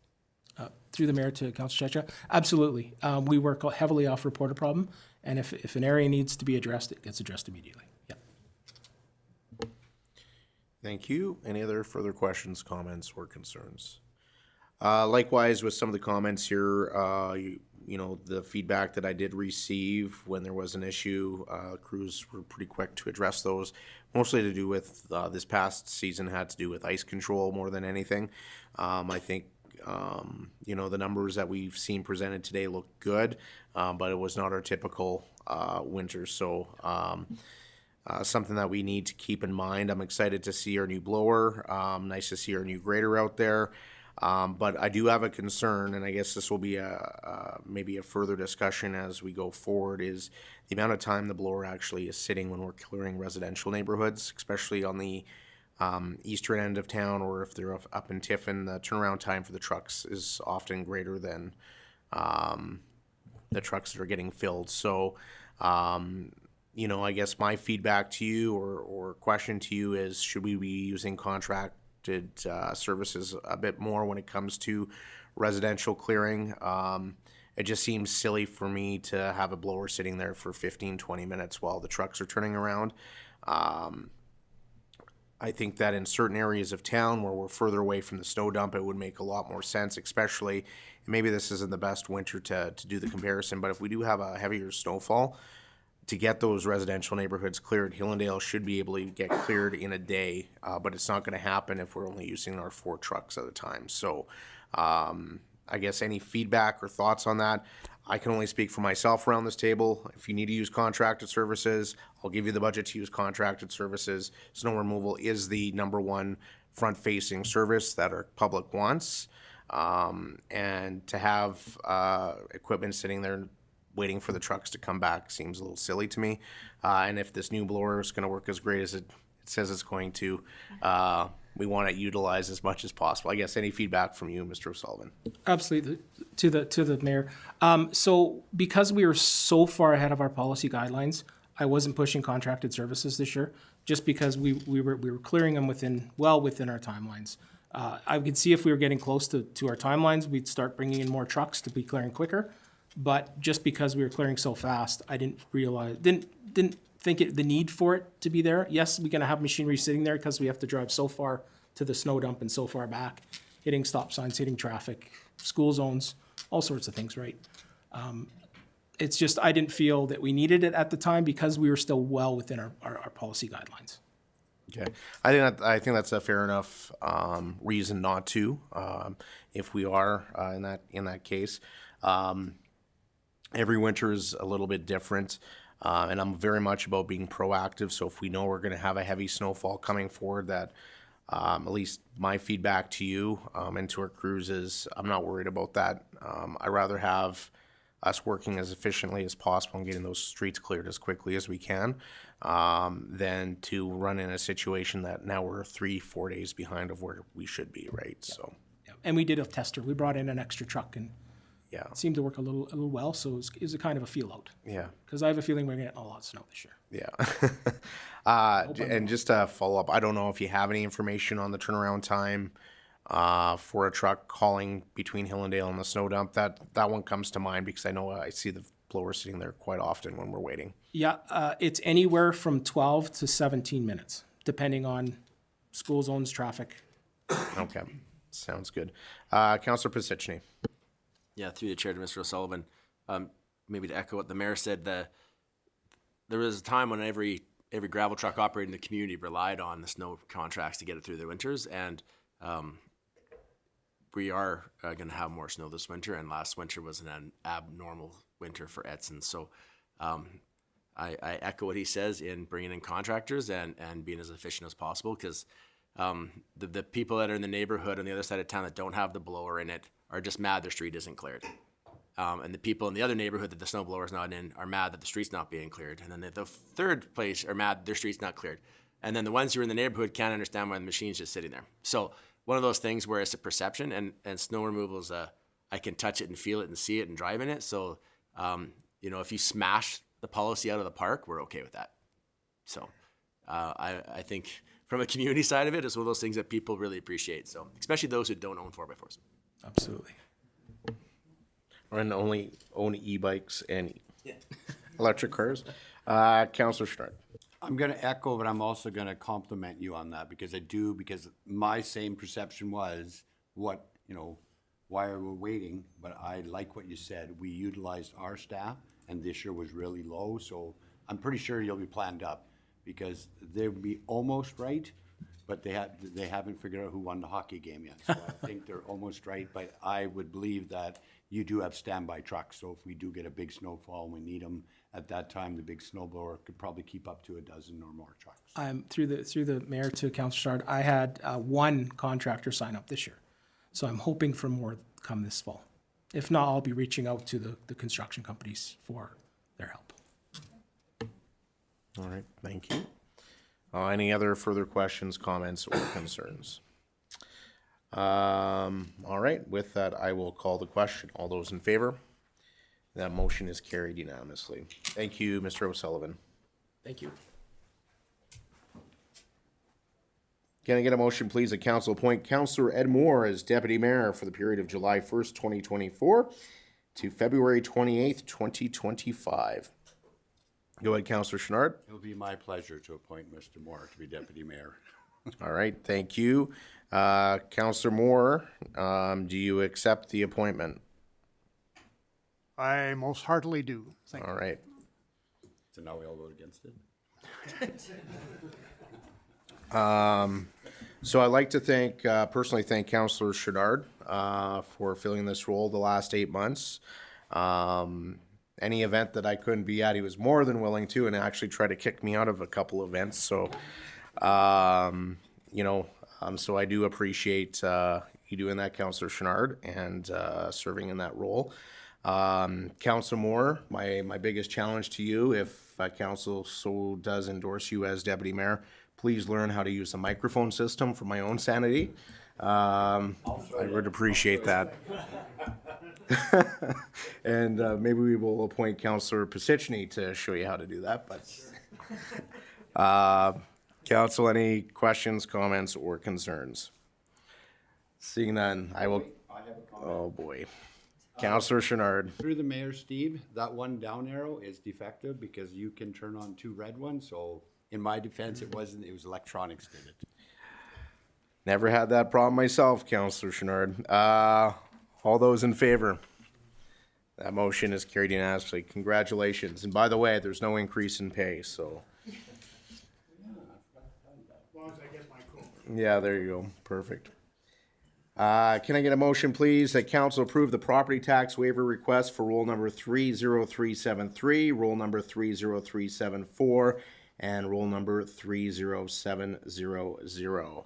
Through the mayor to Councillor Checha, absolutely. We work heavily off report a problem, and if an area needs to be addressed, it gets addressed immediately. Yep. Thank you. Any other further questions, comments, or concerns? Likewise, with some of the comments here, the feedback that I did receive when there was an issue, crews were pretty quick to address those, mostly to do with this past season had to do with ice control more than anything. I think the numbers that we've seen presented today look good, but it was not our typical winter. So something that we need to keep in mind. I'm excited to see our new blower. Nice to see our new grader out there. But I do have a concern, and I guess this will be maybe a further discussion as we go forward, is the amount of time the blower actually is sitting when we're clearing residential neighborhoods, especially on the eastern end of town, or if they're up in Tiffin. The turnaround time for the trucks is often greater than the trucks that are getting filled. So, I guess my feedback to you or question to you is, should we be using contracted services a bit more when it comes to residential clearing? It just seems silly for me to have a blower sitting there for 15, 20 minutes while the trucks are turning around. I think that in certain areas of town where we're further away from the snow dump, it would make a lot more sense, especially, maybe this isn't the best winter to do the comparison, but if we do have a heavier snowfall, to get those residential neighborhoods cleared, Hillendale should be able to get cleared in a day, but it's not going to happen if we're only using our 4 trucks at a time. So I guess any feedback or thoughts on that? I can only speak for myself around this table. If you need to use contracted services, I'll give you the budget to use contracted services. Snow removal is the #1 front-facing service that our public wants. And to have equipment sitting there waiting for the trucks to come back seems a little silly to me. And if this new blower is going to work as great as it says it's going to, we want to utilize as much as possible. I guess any feedback from you, Mr. O'Sullivan? Absolutely, to the mayor. So because we were so far ahead of our policy guidelines, I wasn't pushing contracted services this year, just because we were clearing them within our timelines. I could see if we were getting close to our timelines, we'd start bringing in more trucks to be clearing quicker. But just because we were clearing so fast, I didn't think the need for it to be there. Yes, we're gonna have machinery sitting there because we have to drive so far to the snow dump and so far back, hitting stop signs, hitting traffic, school zones, all sorts of things, right? It's just, I didn't feel that we needed it at the time because we were still well within our policy guidelines. Okay, I think that's a fair enough reason not to, if we are in that case. Every winter is a little bit different, and I'm very much about being proactive. So if we know we're going to have a heavy snowfall coming forward, that at least my feedback to you and to our crews is, I'm not worried about that. I'd rather have us working as efficiently as possible and getting those streets cleared as quickly as we can, than to run in a situation that now we're 3-4 days behind of where we should be, right? So, Yeah. And we did a tester. We brought in an extra truck and yeah, it seemed to work a little well. So it was a kind of a feel out. yeah. Because I have a feeling we're getting a lot of snow this year. Yeah. And just to follow up, I don't know if you have any information on the turnaround time for a truck hauling between Hillendale and the snow dump. That one comes to mind because I know I see the blower sitting there quite often when we're waiting. Yeah, it's anywhere from 12 to 17 minutes, depending on school zones, traffic. Okay, sounds good. Councillor Pisichny. Yeah, through the chair to Mr. O'Sullivan. Maybe to echo what the mayor said, there was a time when every gravel truck operator in the community relied on the snow contracts to get it through the winters, and we are going to have more snow this winter, and last winter was an abnormal winter for Edson. So I echo what he says in bringing in contractors and being as efficient as possible, because the people that are in the neighborhood on the other side of town that don't have the blower in it are just mad their street isn't cleared. And the people in the other neighborhood that the snow blower is not in are mad that the street's not being cleared. And then the third place are mad their street's not cleared. And then the ones who are in the neighborhood can't understand why the machine's just sitting there. So one of those things where it's a perception, and snow removal is I can touch it and feel it and see it and drive in it. So, if you smash the policy out of the park, we're okay with that. So I think from a community side of it, it's one of those things that people really appreciate. So especially those who don't own 4x4s. Absolutely. And only own e-bikes and electric cars. Councillor Stride. I'm going to echo, but I'm also going to compliment you on that because my same perception was why are we waiting? But I like what you said. We utilized our staff, and this year was really low. So I'm pretty sure you'll be planned up because they'll be almost right, but they haven't figured out who won the hockey game yet. So I think they're almost right, but I would believe that you do have standby trucks. So if we do get a big snowfall and we need them at that time, the big snowblower could probably keep up to a dozen or more trucks. Through the mayor to Councillor Sard, I had one contractor sign up this year. So I'm hoping for more come this fall. If not, I'll be reaching out to the construction companies for their help. All right, thank you. Any other further questions, comments, or concerns? All right, with that, I will call the question. All those in favor? That motion is carried unanimously. Thank you, Mr. O'Sullivan. Thank you. Can I get a motion, please, that council appoint Councillor Ed Moore as Deputy Mayor for the period of July 1st, 2024 to February 28th, 2025. Go ahead, Councillor Chenard. It will be my pleasure to appoint Mr. Moore to be Deputy Mayor. All right, thank you. Councillor Moore, do you accept the appointment? I most heartily do. Thank you. All right. So now we all vote against it? So I'd like to personally thank Councillor Chenard for filling this role the last 8 months. Any event that I couldn't be at, he was more than willing to, and actually tried to kick me out of a couple events. So, so I do appreciate you doing that, Councillor Chenard, and serving in that role. Councillor Moore, my biggest challenge to you, if council so does endorse you as Deputy Mayor, please learn how to use the microphone system for my own sanity. I would appreciate that. And maybe we will appoint Councillor Pisichny to show you how to do that. But council, any questions, comments, or concerns? Seeing none, I will. Oh boy, Councillor Chenard. Through the mayor, Steve, that one down arrow is defective because you can turn on two red ones. So in my defense, it was electronics did it. Never had that problem myself, Councillor Chenard. All those in favor? That motion is carried unanimously. Congratulations. And by the way, there's no increase in pay, so. As long as I get my coat. Yeah, there you go. Perfect. Can I get a motion, please, that council approve the property tax waiver request for roll number 30373, roll number 30374, and roll number 30700.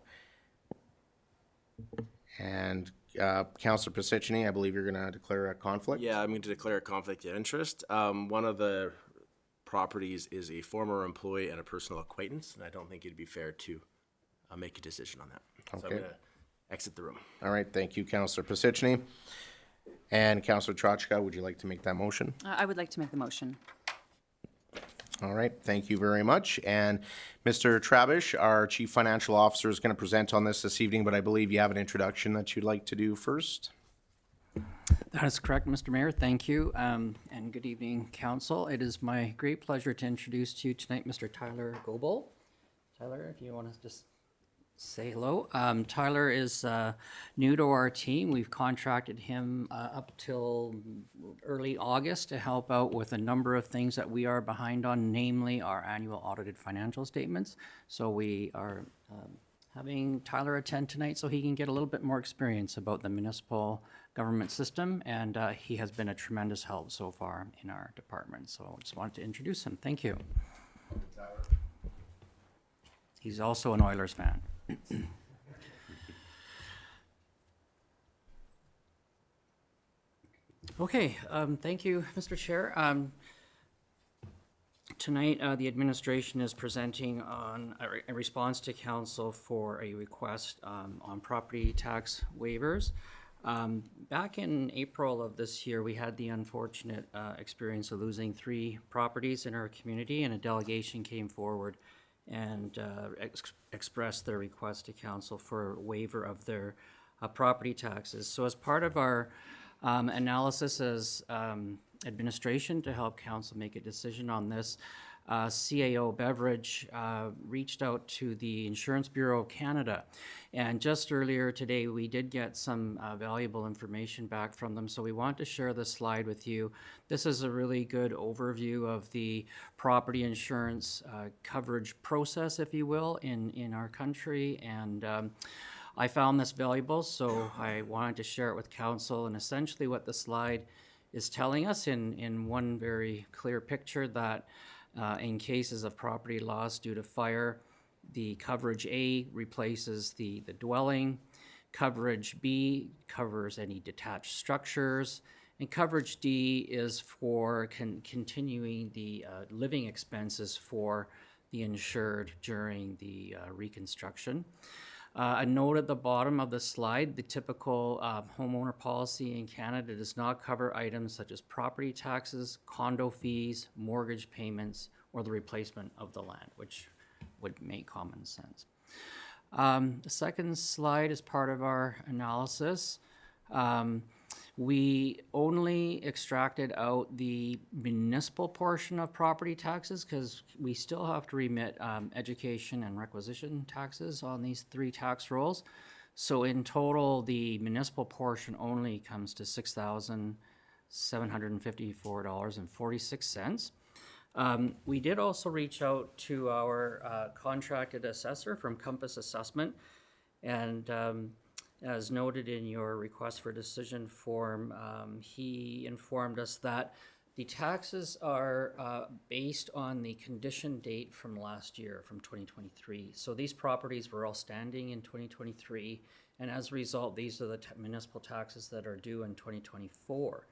And Councillor Pisichny, I believe you're going to declare a conflict. Yeah, I'm going to declare a conflict of interest. One of the properties is a former employee and a personal acquaintance, and I don't think it'd be fair to make a decision on that. So I'm Okay. going to exit the room. All right, thank you, Councillor Pisichny. And Councillor Trochka, would you like to make that motion? I would like to make the motion. All right, thank you very much. And Mr. Travish, our Chief Financial Officer, is going to present on this evening, but I believe you have an introduction that you'd like to do first. That is correct, Mr. Mayor. Thank you, and good evening, Council. It is my great pleasure to introduce to you tonight Mr. Tyler Goebel. Tyler, if you want to just say hello. Tyler is new to our team. We've contracted him up till early August to help out with a number of things that we are behind on, namely our annual audited financial statements. So we are having Tyler attend tonight so he can get a little bit more experience about the municipal government system, and he has been a tremendous help so far in our department. So I just wanted to introduce him. Thank you. He's also an Oilers fan. Okay, thank you, Mr. Chair. Tonight, the administration is presenting on a response to council for a request on property tax waivers. Back in April of this year, we had the unfortunate experience of losing 3 properties in our community, and a delegation came forward and expressed their request to council for a waiver of their property taxes. So as part of our analysis as administration to help council make a decision on this, CAO Beverage reached out to the Insurance Bureau of Canada. And just earlier today, we did get some valuable information back from them. So we want to share this slide with you. This is a really good overview of the property insurance coverage process, if you will, in our country. And I found this valuable, so I wanted to share it with council. And essentially what the slide is telling us in one very clear picture that in cases of property loss due to fire, the coverage A replaces the dwelling, coverage B covers any detached structures, and coverage D is for continuing the living expenses for the insured during the reconstruction. A note at the bottom of the slide, the typical homeowner policy in Canada does not cover items such as property taxes, condo fees, mortgage payments, or the replacement of the land, which would make common sense. The second slide is part of our analysis. We only extracted out the municipal portion of property taxes because we still have to remit education and requisition taxes on these 3 tax rolls. So in total, the municipal portion only comes to $6,754.46. We did also reach out to our contracted assessor from Compass Assessment, and as noted in your request for decision form, he informed us that the taxes are based on the condition date from last year, from 2023. So these properties were all standing in 2023, and as a result, these are the municipal taxes that are due in 2024.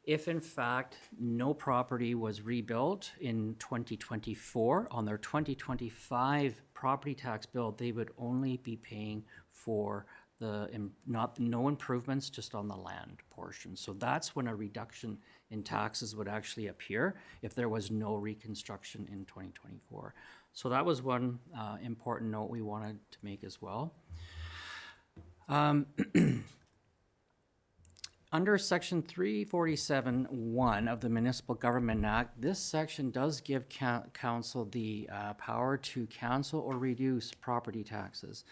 If in fact no property was rebuilt in 2024, on their 2025 property tax bill, they would only be paying for no improvements, just on the land portion. So that's when a reduction in taxes would actually appear if there was no reconstruction in 2024. So that was one important note we wanted to make as well. Under Section 347(1) of the Municipal Government Act, this section does give council the power to cancel or reduce property taxes.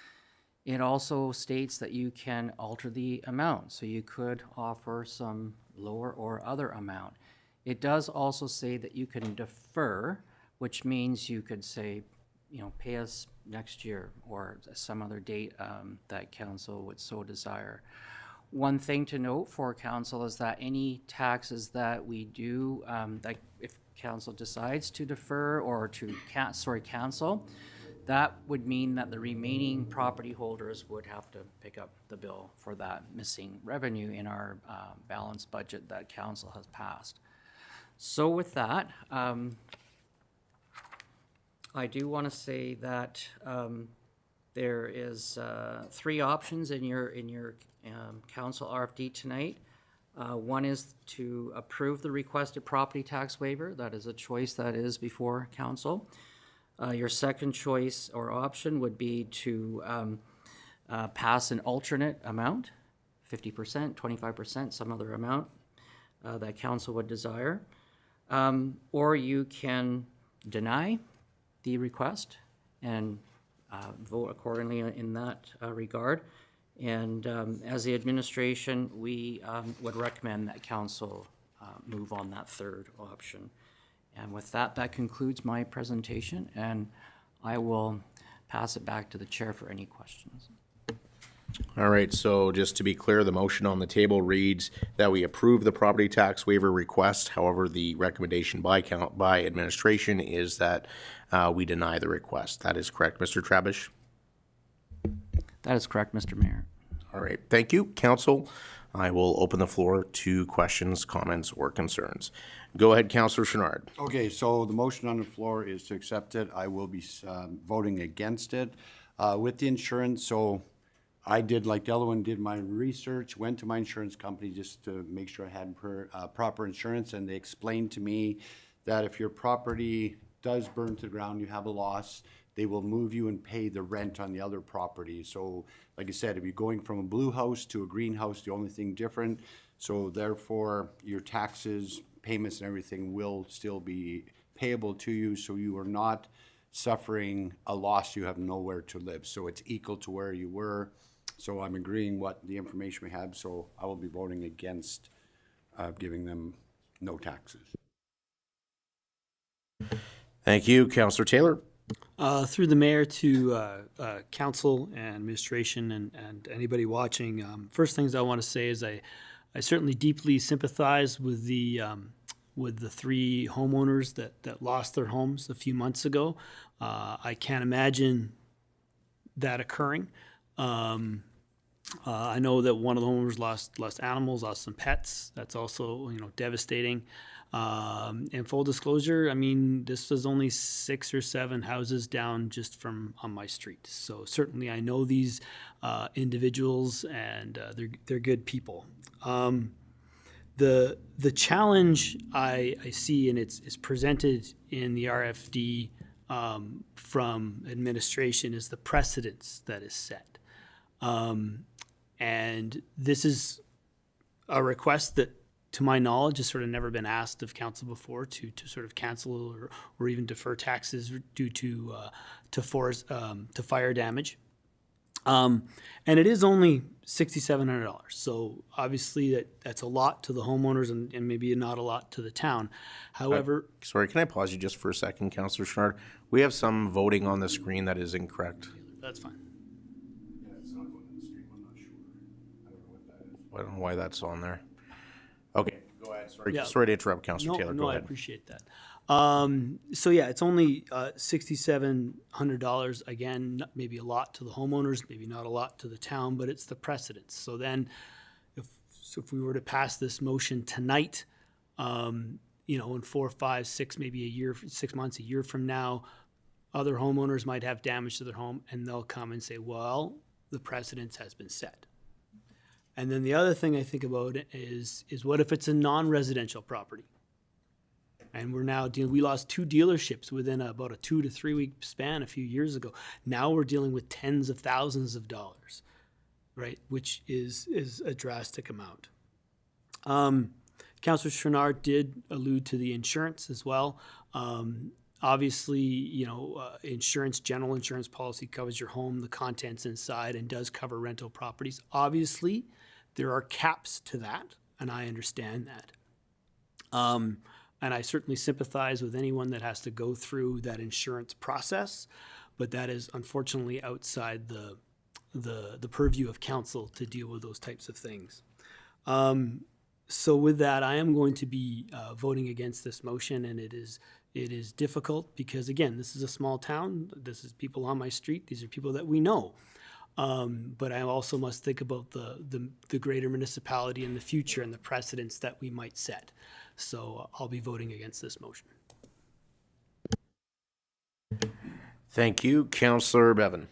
It also states that you can alter the amount, so you could offer some lower or other amount. It does also say that you can defer, which means you could say, pay us next year or some other date that council would so desire. One thing to note for council is that any taxes that we do, that if council decides to defer or to cancel, that would mean that the remaining property holders would have to pick up the bill for that missing revenue in our balanced budget that council has passed. So with that, I do want to say that there is 3 options in your council RFD tonight. One is to approve the requested property tax waiver. That is a choice that is before council. Your second choice or option would be to pass an alternate amount, 50%, 25%, some other amount that council would desire. Or you can deny the request and vote accordingly in that regard. And as the administration, we would recommend that council move on that third option. And with that, that concludes my presentation, and I will pass it back to the chair for any questions. All right, so just to be clear, the motion on the table reads that we approve the property tax waiver request. However, the recommendation by administration is that we deny the request. That is correct, Mr. Trabish? That is correct, Mr. Mayor. All right, thank you, council. I will open the floor to questions, comments, or concerns. Go ahead, Councillor Chenard. Okay, so the motion on the floor is to accept it. I will be voting against it. With the insurance, so I did, like the other one, did my research, went to my insurance company just to make sure I had proper insurance, and they explained to me that if your property does burn to the ground, you have a loss, they will move you and pay the rent on the other property. So, like I said, if you're going from a blue house to a green house, the only thing different, so therefore your taxes, payments and everything will still be payable to you, so you are not suffering a loss, you have nowhere to live. So it's equal to where you were. So I'm agreeing what the information we have, so I will be voting against giving them no taxes. Thank you, Councillor Taylor. Through the mayor to council and administration and anybody watching, first things I want to say is I certainly deeply sympathize with the 3 homeowners that lost their homes a few months ago. I can't imagine that occurring. I know that one of the homeowners lost animals, lost some pets. That's also devastating. And full disclosure, I mean, this was only 6 or 7 houses down just on my street. So certainly I know these individuals, and they're good people. The challenge I see, and it's presented in the RFD from administration, is the precedence that is set. And this is a request that, to my knowledge, has sort of never been asked of council before to sort of cancel or even defer taxes due to fire damage. And it is only $6,700. So obviously that's a lot to the homeowners and maybe not a lot to the town. However, sorry, can I pause you just for a second, Councillor Chenard? We have some voting on the screen that is incorrect. That's fine. I don't know why that's on there. Okay, go ahead. Sorry, Yeah. sorry to interrupt, Councillor Taylor. No, Go I ahead. appreciate that. So yeah, it's only $6,700. Again, maybe a lot to the homeowners, maybe not a lot to the town, but it's the precedence. So then, if we were to pass this motion tonight, in 4, 5, 6, maybe a year, 6 months, a year from now, other homeowners might have damage to their home, and they'll come and say, "Well, the precedence has been set." And then the other thing I think about is what if it's a non-residential property? And we're now we lost 2 dealerships within about a 2 to 3 week span a few years ago. Now we're dealing with tens of thousands of dollars, right? Which is a drastic amount. Councillor Chenard did allude to the insurance as well. Obviously, insurance, general insurance policy covers your home, the contents inside, and does cover rental properties. Obviously, there are caps to that, and I understand that. And I certainly sympathize with anyone that has to go through that insurance process, but that is unfortunately outside the purview of council to deal with those types of things. So with that, I am going to be voting against this motion, and it is It is difficult because, again, this is a small town. This is people on my street. These are people that we know. But I also must think about the greater municipality in the future and the precedents that we might set. So I'll be voting against this motion. Thank you. Councillor Bevan.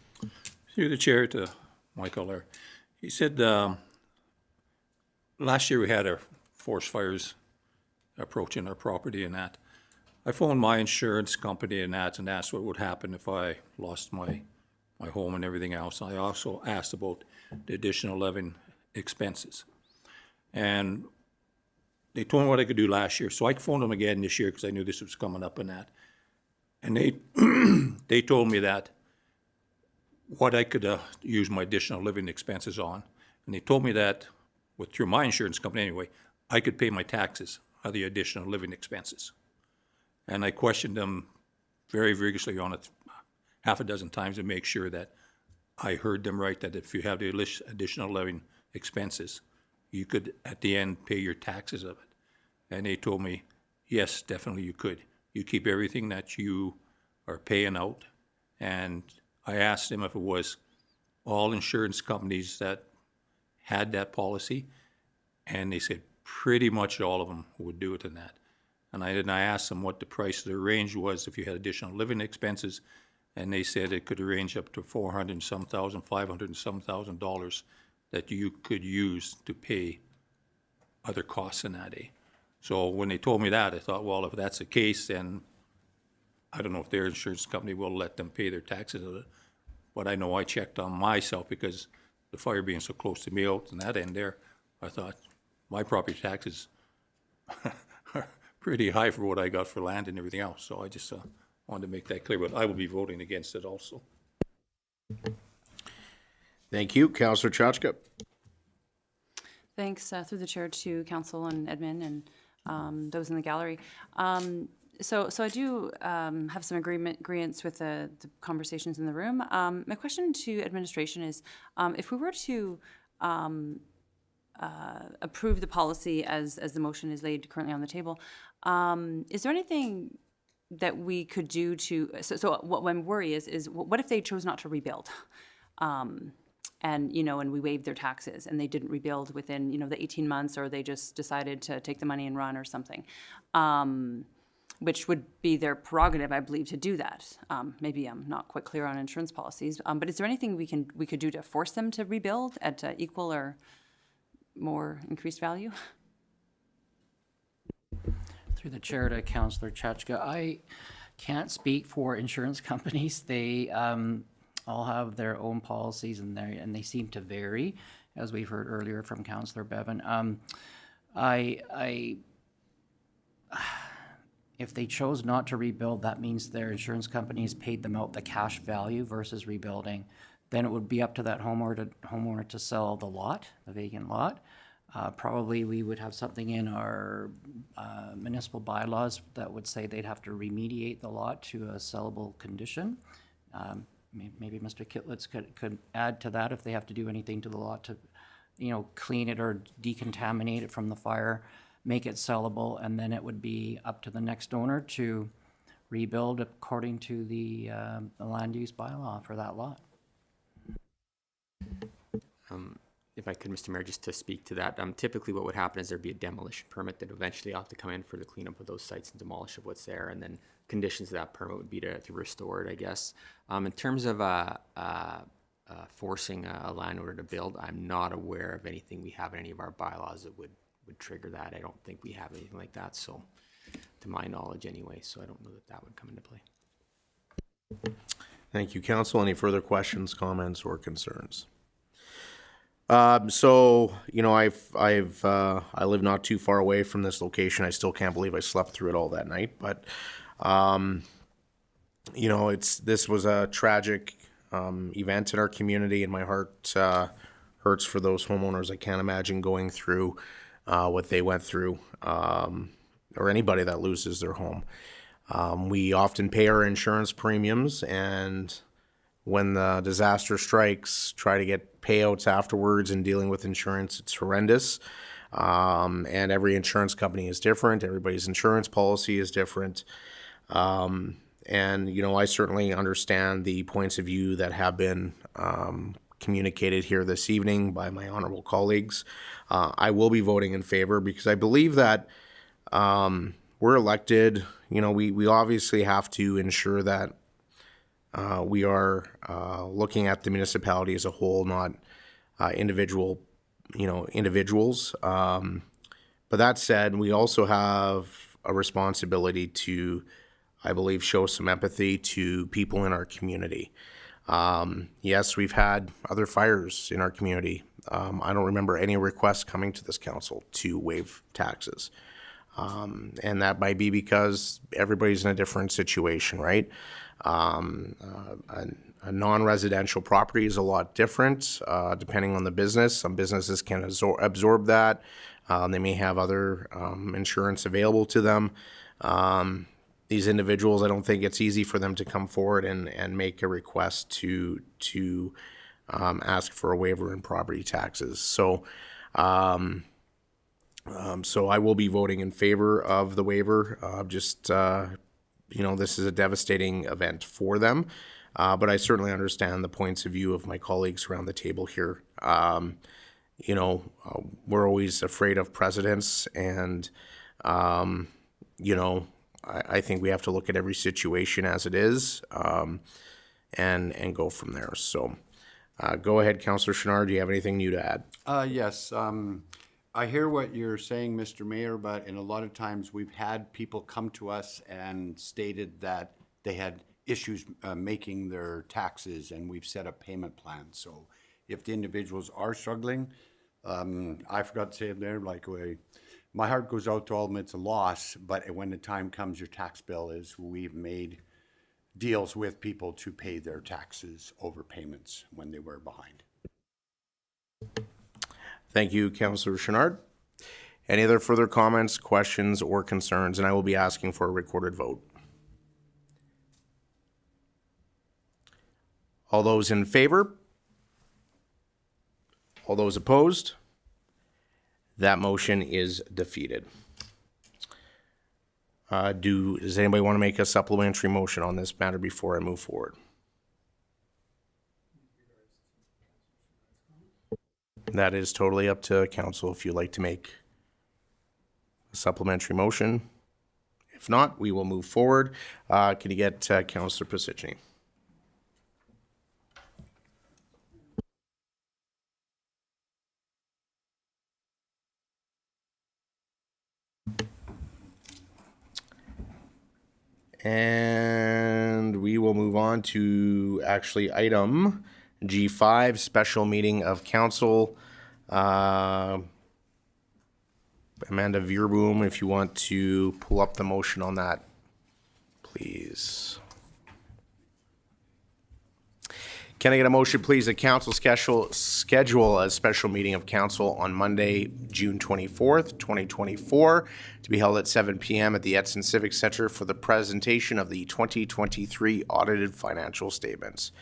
Through the chair to Michael there. He said last year we had our forest fires approaching our property and that. I phoned my insurance company and asked what would happen if I lost my home and everything else. I also asked about the additional living expenses. And they told me what I could do last year. So I phoned them again this year because I knew this was coming up and that. And they they told me that what I could use my additional living expenses on. And they told me that, through my insurance company anyway, I could pay my taxes on the additional living expenses. And I questioned them very vigorously on it half a dozen times to make sure that I heard them right, that if you have the additional living expenses, you could, at the end, pay your taxes of it. And they told me, yes, definitely you could. You keep everything that you are paying out. And I asked them if it was all insurance companies that had that policy, and they said pretty much all of them would do it in that. And I asked them what the price of the range was if you had additional living expenses, and they said it could range up to $400 and some thousand, $500 and some $1,000 that you could use to pay other costs in that day. So when they told me that, I thought, well, if that's the case, then I don't know if their insurance company will let them pay their taxes of it. But I know I checked on myself because the fire being so close to me out and that end there, I thought my property taxes are pretty high for what I got for land and everything else. So I just wanted to make that clear, but I will be voting against it also. Thank you. Councillor Chachka. Thanks through the chair to council and admin and those in the gallery. So I do have some agreements with the conversations in the room. My question to administration is, if we were to approve the policy as the motion is laid currently on the table, is there anything that we could do to, so what my worry is what if they chose not to rebuild? And, and we waived their taxes and they didn't rebuild within, the 18 months, or they just decided to take the money and run or something, which would be their prerogative, I believe, to do that. Maybe I'm not quite clear on insurance policies, but is there anything we could do to force them to rebuild at equal or more increased value? Through the chair to Councillor Chachka, I can't speak for insurance companies. They all have their own policies and they seem to vary, as we've heard earlier from Councillor Bevan. If they chose not to rebuild, that means their insurance companies paid them out the cash value versus rebuilding. Then it would be up to that homeowner to sell the lot, the vacant lot. Probably we would have something in our municipal bylaws that would say they'd have to remediate the lot to a sellable condition. Maybe Mr. Kitlitz could add to that if they have to do anything to the lot to, clean it or decontaminate it from the fire, make it sellable, and then it would be up to the next owner to rebuild according to the land use bylaw for that lot. If I could, Mr. Mayor, just to speak to that, typically what would happen is there'd be a demolition permit that eventually ought to come in for the cleanup of those sites and demolish of what's there, and then conditions of that permit would be to restore it, I guess. In terms of forcing a landowner to build, I'm not aware of anything we have in any of our bylaws that would trigger that. I don't think we have anything like that, so to my knowledge anyway, so I don't know that would come into play. Thank you, council. Any further questions, comments, or concerns? I live not too far away from this location. I still can't believe I slept through it all that night, but this was a tragic event in our community, and my heart hurts for those homeowners. I can't imagine going through what they went through, or anybody that loses their home. We often pay our insurance premiums, and when the disaster strikes, try to get payouts afterwards, and dealing with insurance, it's horrendous. And every insurance company is different. Everybody's insurance policy is different. And, you know, I certainly understand the points of view that have been communicated here this evening by my honorable colleagues. I will be voting in favor because I believe that we're elected. You know, we obviously have to ensure that we are looking at the municipality as a whole, not individuals. But that said, we also have a responsibility to, I believe, show some empathy to people in our community. Yes, we've had other fires in our community. I don't remember any requests coming to this council to waive taxes. And that might be because everybody's in a different situation, right? A non-residential property is a lot different depending on the business. Some businesses can absorb that. They may have other insurance available to them. These individuals, I don't think it's easy for them to come forward and make a request to ask for a waiver in property taxes. So I will be voting in favor of the waiver. You know, this is a devastating event for them, but I certainly understand the points of view of my colleagues around the table here. You know, we're always afraid of precedents, and you know, I think we have to look at every situation as it is, and go from there. So, go ahead, Councillor Chenard. Do you have anything new to add? Yes. I hear what you're saying, Mr. Mayor, but in a lot of times we've had people come to us and stated that they had issues making their taxes, and we've set up payment plans. So if the individuals are struggling, I forgot to say it there, like my heart goes out to all of them. It's a loss, but when the time comes, your tax bill is, we've made deals with people to pay their taxes over payments when they were behind. Thank you, Councillor Chenard. Any other further comments, questions, or concerns? And I will be asking for a recorded vote. All those in favor? All those opposed? That motion is defeated. Does anybody want to make a supplementary motion on this matter before I move forward? That is totally up to council if you'd like to make a supplementary motion. If not, we will move forward. Can you get Councillor Pasicny? And we will move on to actually item G5, special meeting of council. Amanda Veerboom, if you want to pull up the motion on that, please. Can I get a motion, please, that council schedule a special meeting of council on Monday, June 24th, 2024, to be held at 7 p.m. at the Edson Civic Center for the presentation of the 2023 audited financial statements.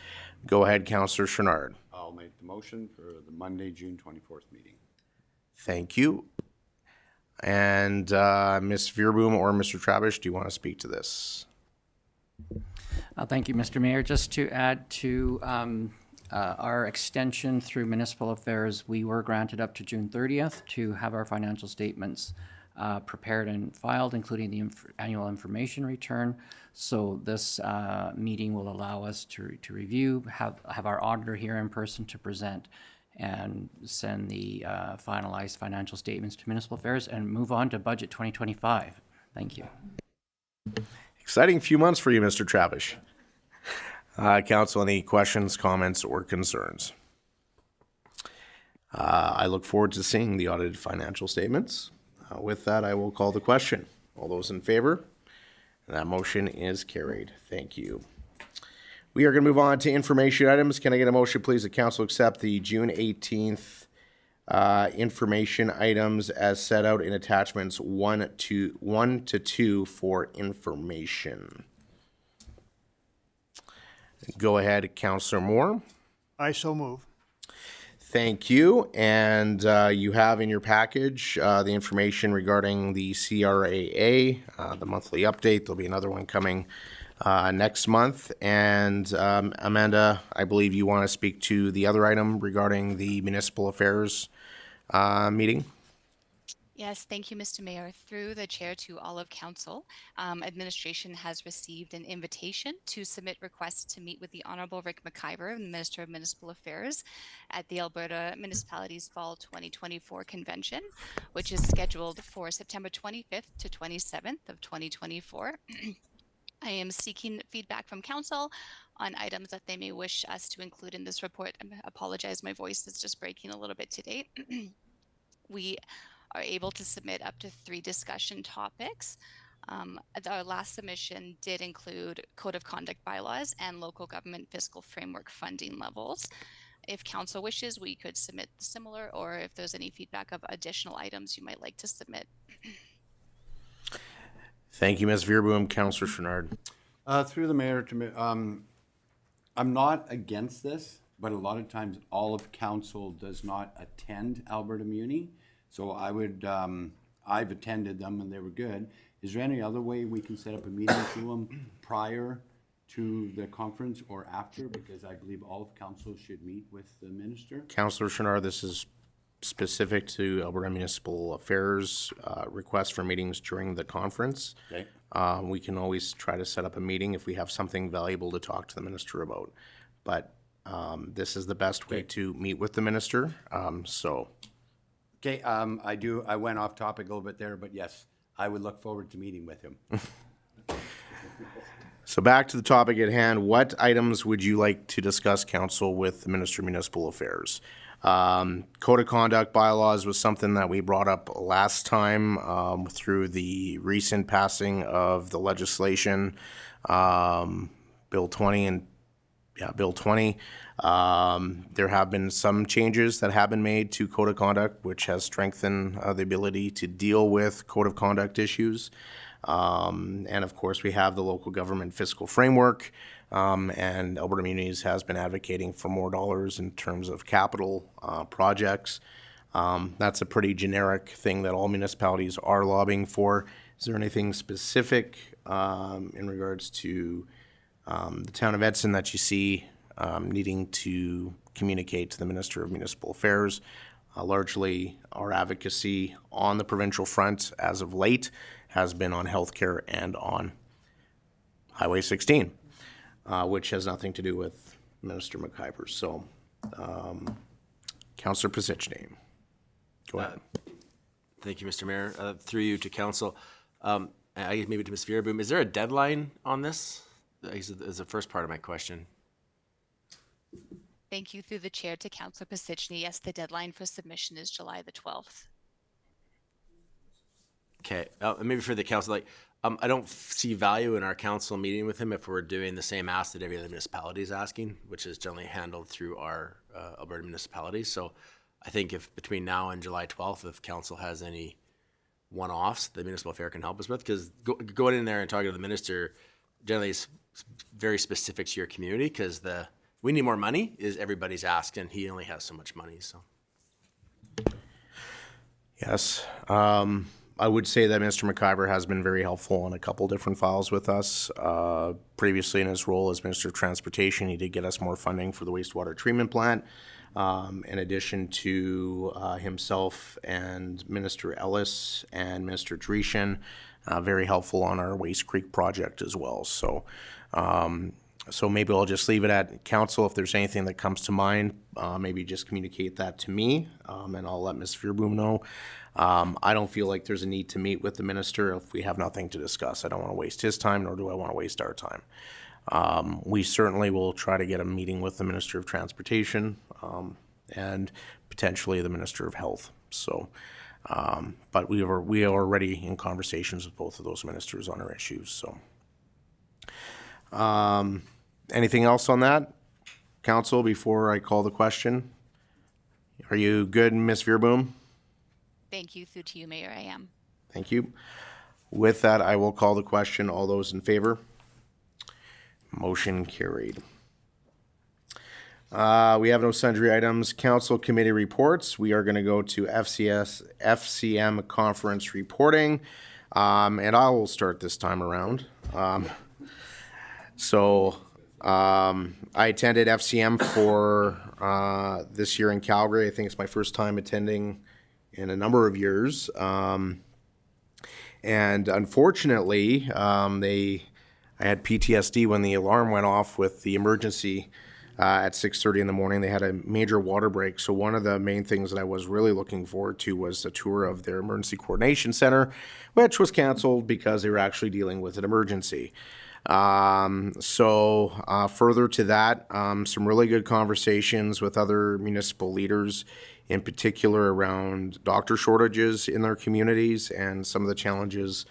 Go ahead, Councillor Chenard. I'll make the motion for the Monday, June 24th meeting. Thank you. And Ms. Veerboom or Mr. Travish, do you want to speak to this? Thank you, Mr. Mayor. Just to add to our extension through municipal affairs, we were granted up to June 30th to have our financial statements prepared and filed, including the annual information return. So this meeting will allow us to review, have our auditor here in person to present, and send the finalized financial statements to municipal affairs and move on to budget 2025. Thank you. Exciting few months for you, Mr. Travish. Council, any questions, comments, or concerns? I look forward to seeing the audited financial statements. With that, I will call the question. All those in favor? That motion is carried. Thank you. We are going to move on to information items. Can I get a motion, please, that council accept the June 18th information items as set out in attachments 1 to 2 for information? Go ahead, Councillor Moore. I so move. Thank you. And you have in your package the information regarding the CRAA, the monthly update. There'll be another one coming next month. And Amanda, I believe you want to speak to the other item regarding the municipal affairs meeting. Yes, thank you, Mr. Mayor. Through the chair to all of council, administration has received an invitation to submit requests to meet with the Honorable Rick McIver, the Minister of Municipal Affairs, at the Alberta Municipalities Fall 2024 Convention, which is scheduled for September 25th to 27th of 2024. I am seeking feedback from council on items that they may wish us to include in this report. I apologize, my voice is just breaking a little bit today. We are able to submit up to 3 discussion topics. Our last submission did include code of conduct bylaws and local government fiscal framework funding levels. If council wishes, we could submit similar, or if there's any feedback of additional items you might like to submit. Thank you, Ms. Veerboom. Councillor Chenard. Through the mayor to me, I'm not against this, but a lot of times all of council does not attend Alberta Muni. So I would, I've attended them and they were good. Is there any other way we can set up a meeting to them prior to the conference or after? Because I believe all of council should meet with the minister. Councillor Chenard, this is specific to Alberta Municipal Affairs request for meetings during the conference. Okay. We can always try to set up a meeting if we have something valuable to talk to the minister about. But this is the best way to meet with the minister. Okay, I went off topic a little bit there, but yes, I would look forward to meeting with him. So back to the topic at hand, what items would you like to discuss, council, with the Minister of Municipal Affairs? Code of conduct bylaws was something that we brought up last time through the recent passing of the legislation, Bill 20 Bill 20. There have been some changes that have been made to code of conduct, which has strengthened the ability to deal with code of conduct issues. And of course, we have the local government fiscal framework, and Alberta Communities has been advocating for more dollars in terms of capital projects. That's a pretty generic thing that all municipalities are lobbying for. Is there anything specific in regards to the town of Edson that you see needing to communicate to the Minister of Municipal Affairs? Largely, our advocacy on the provincial front as of late has been on healthcare and on Highway 16, which has nothing to do with Minister McIver. So, Councillor Pisichny, go ahead. Thank you, Mr. Mayor. Through you to council, I guess maybe to Ms. Veerboom, is there a deadline on this? Is the first part of my question. Thank you through the chair to Councillor Pisichny. Yes, the deadline for submission is July the 12th. Okay, maybe for the council, I don't see value in our council meeting with him if we're doing the same ask that every other municipality is asking, which is generally handled through our Alberta municipalities. So I think if between now and July 12th, if council has any one-offs the municipal affair can help us with, because going in there and talking to the minister generally is very specific to your community, because we need more money is everybody's asked, and he only has so much money. So yes, I would say that Mr. McIver has been very helpful on a couple different files with us. Previously in his role as Minister of Transportation, he did get us more funding for the wastewater treatment plant. In addition to himself and Minister Ellis and Minister Dreeshen, very helpful on our Waste Creek project as well. So maybe I'll just leave it at council. If there's anything that comes to mind, maybe just communicate that to me, and I'll let Ms. Veerboom know. I don't feel like there's a need to meet with the minister if we have nothing to discuss. I don't want to waste his time, nor do I want to waste our time. We certainly will try to get a meeting with the Minister of Transportation and potentially the Minister of Health. So, but we are already in conversations with both of those ministers on our issues. So, anything else on that, council, before I call the question? Are you good, Ms. Veerboom? Thank you. Through to you, Mayor, I am. Thank you. With that, I will call the question. All those in favor? Motion carried. We have no sundry items. Council committee reports. We are going to go to FCM conference reporting. And I will start this time around. I attended FCM for this year in Calgary. I think it's my first time attending in a number of years. And unfortunately, I had PTSD when the alarm went off with the emergency at 6:30 in the morning. They had a major water break. So one of the main things that I was really looking forward to was a tour of their emergency coordination center, which was canceled because they were actually dealing with an emergency. Further to that, some really good conversations with other municipal leaders, in particular around doctor shortages in their communities and some of the challenges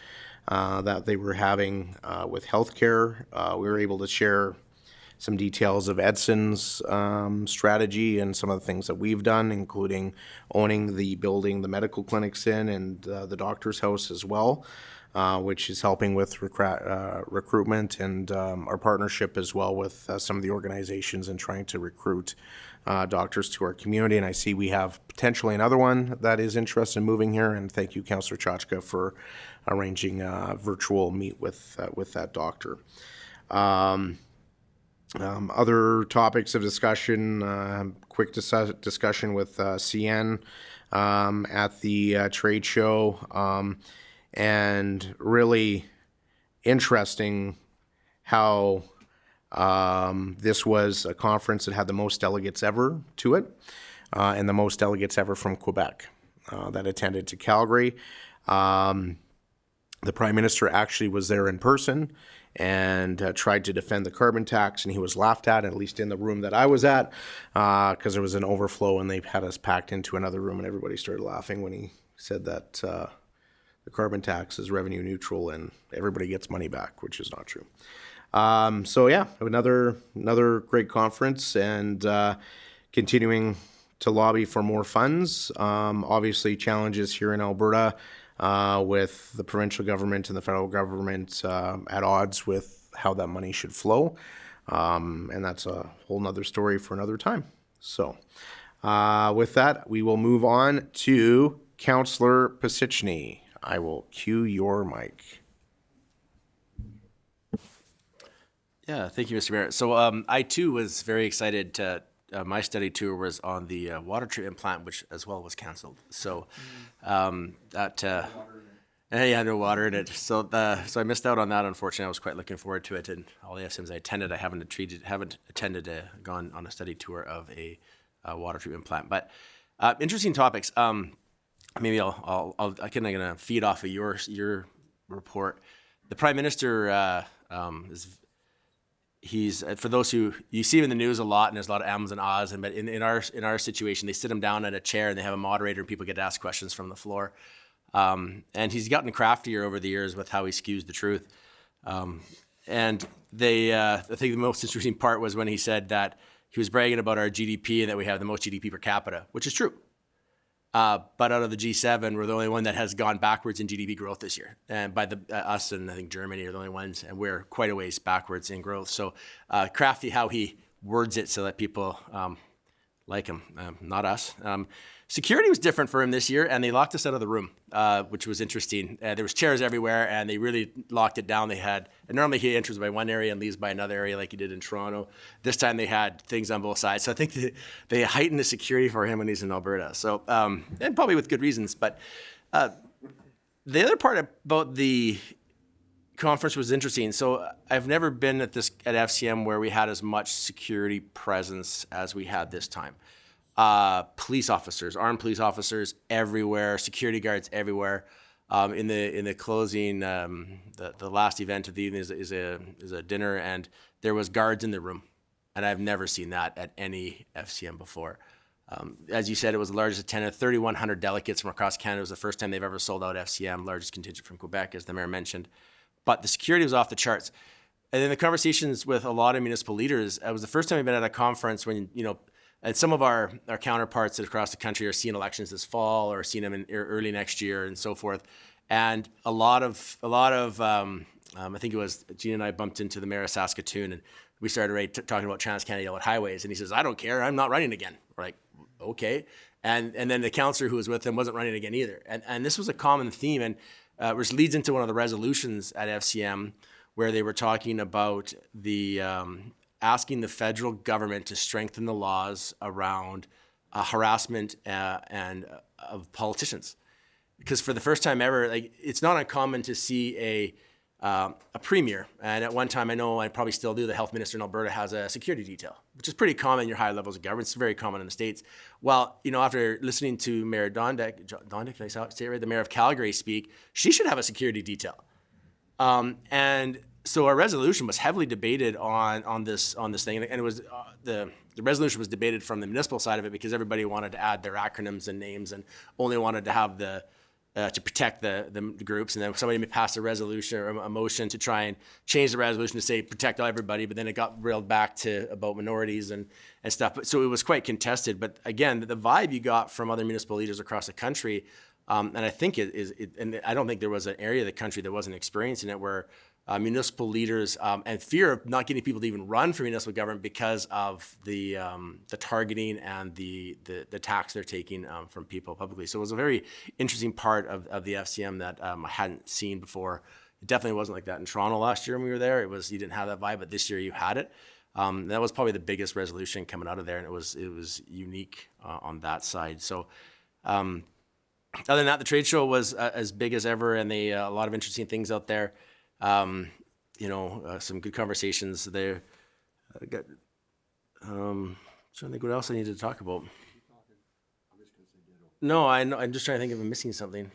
that they were having with healthcare. We were able to share some details of Edson's strategy and some of the things that we've done, including owning the building the medical clinics in and the doctor's house as well, which is helping with recruitment and our partnership as well with some of the organizations and trying to recruit doctors to our community. And I see we have potentially another one that is interested in moving here. And thank you, Councillor Chachka, for arranging a virtual meet with that doctor. Other topics of discussion, quick discussion with CN at the trade show, and really interesting how this was a conference that had the most delegates ever to it, and the most delegates ever from Quebec that attended to Calgary. The Prime Minister actually was there in person and tried to defend the carbon tax, and he was laughed at least in the room that I was at, because there was an overflow and they had us packed into another room, and everybody started laughing when he said that the carbon tax is revenue neutral and everybody gets money back, which is not true. Another great conference, and continuing to lobby for more funds. Obviously challenges here in Alberta with the provincial government and the federal government at odds with how that money should flow. And that's a whole nother story for another time. So with that, we will move on to Councillor Pasichny. I will cue your mic. Yeah, thank you, Mr. Mayor. So I too was very excited to, my study tour was on the water treatment plant, which as well was canceled. So no water in it. So I missed out on that, unfortunately. I was quite looking forward to it, and all the SMs I attended, I haven't gone on a study tour of a water treatment plant. But interesting topics. Maybe I'm gonna feed off of your report. The Prime Minister he's for those who you see him in the news a lot, and there's a lot of ahs and ahs. But in our situation, they sit him down at a chair and they have a moderator, and people get to ask questions from the floor. And he's gotten craftier over the years with how he skews the truth. And I think the most interesting part was when he said that he was bragging about our GDP and that we have the most GDP per capita, which is true. But out of the G7, we're the only one that has gone backwards in GDP growth this year. And by us and I think Germany are the only ones, and we're quite a ways backwards in growth. So crafty how he words it so that people like him, not us. Security was different for him this year, and they locked us out of the room, which was interesting. There was chairs everywhere, and they really locked it down. And normally he enters by one area and leaves by another area like he did in Toronto. This time they had things on both sides. So I think they heightened the security for him when he's in Alberta. So, and probably with good reasons. But the other part about the conference was interesting. So I've never been at FCM where we had as much security presence as we had this time. Police officers, armed police officers everywhere, security guards everywhere. In the closing, the last event of the evening is a dinner, and there was guards in the room, and I've never seen that at any FCM before. As you said, it was the largest attendance, 3,100 delegates from across Canada. It was the first time they've ever sold out FCM, largest contingent from Quebec, as the mayor mentioned. But the security was off the charts. And then the conversations with a lot of municipal leaders, it was the first time I've been at a conference when, and some of our counterparts across the country are seeing elections this fall or seeing them in early next year and so forth. And a lot of I think it was Gina and I bumped into the mayor of Saskatoon, and we started talking about Trans-Canada Yellow Highways, and he says, I don't care, I'm not running again. We're like, okay. And then the councillor who was with him wasn't running again either. And this was a common theme, and which leads into one of the resolutions at FCM where they were talking about the asking the federal government to strengthen the laws around harassment and of politicians. Because for the first time ever, like, it's not uncommon to see a premier, and at one time, I know I probably still do, the health minister in Alberta has a security detail, which is pretty common in your high levels of government. It's very common in the States. Well, you know, after listening to Mayor Dondek, did I say it right? The mayor of Calgary speak, she should have a security detail. And so our resolution was heavily debated on this thing, and it was the resolution was debated from the municipal side of it because everybody wanted to add their acronyms and names and only wanted to have the to protect the groups, and then somebody passed a resolution or a motion to try and change the resolution to say protect everybody, but then it got railed back to about minorities and stuff. But so it was quite contested. But again, the vibe you got from other municipal leaders across the country, and I think and I don't think there was an area of the country that wasn't experiencing it, where municipal leaders and fear of not getting people to even run for municipal government because of the targeting and the tax they're taking from people publicly. So it was a very interesting part of the FCM that I hadn't seen before. It definitely wasn't like that in Toronto last year when we were there. You didn't have that vibe, but this year you had it. That was probably the biggest resolution coming out of there, and it was unique on that side. So other than that, the trade show was as big as ever, and a lot of interesting things out there. Some good conversations there. Trying to think what else I need to talk about. No, I'm just trying to think if I'm missing something.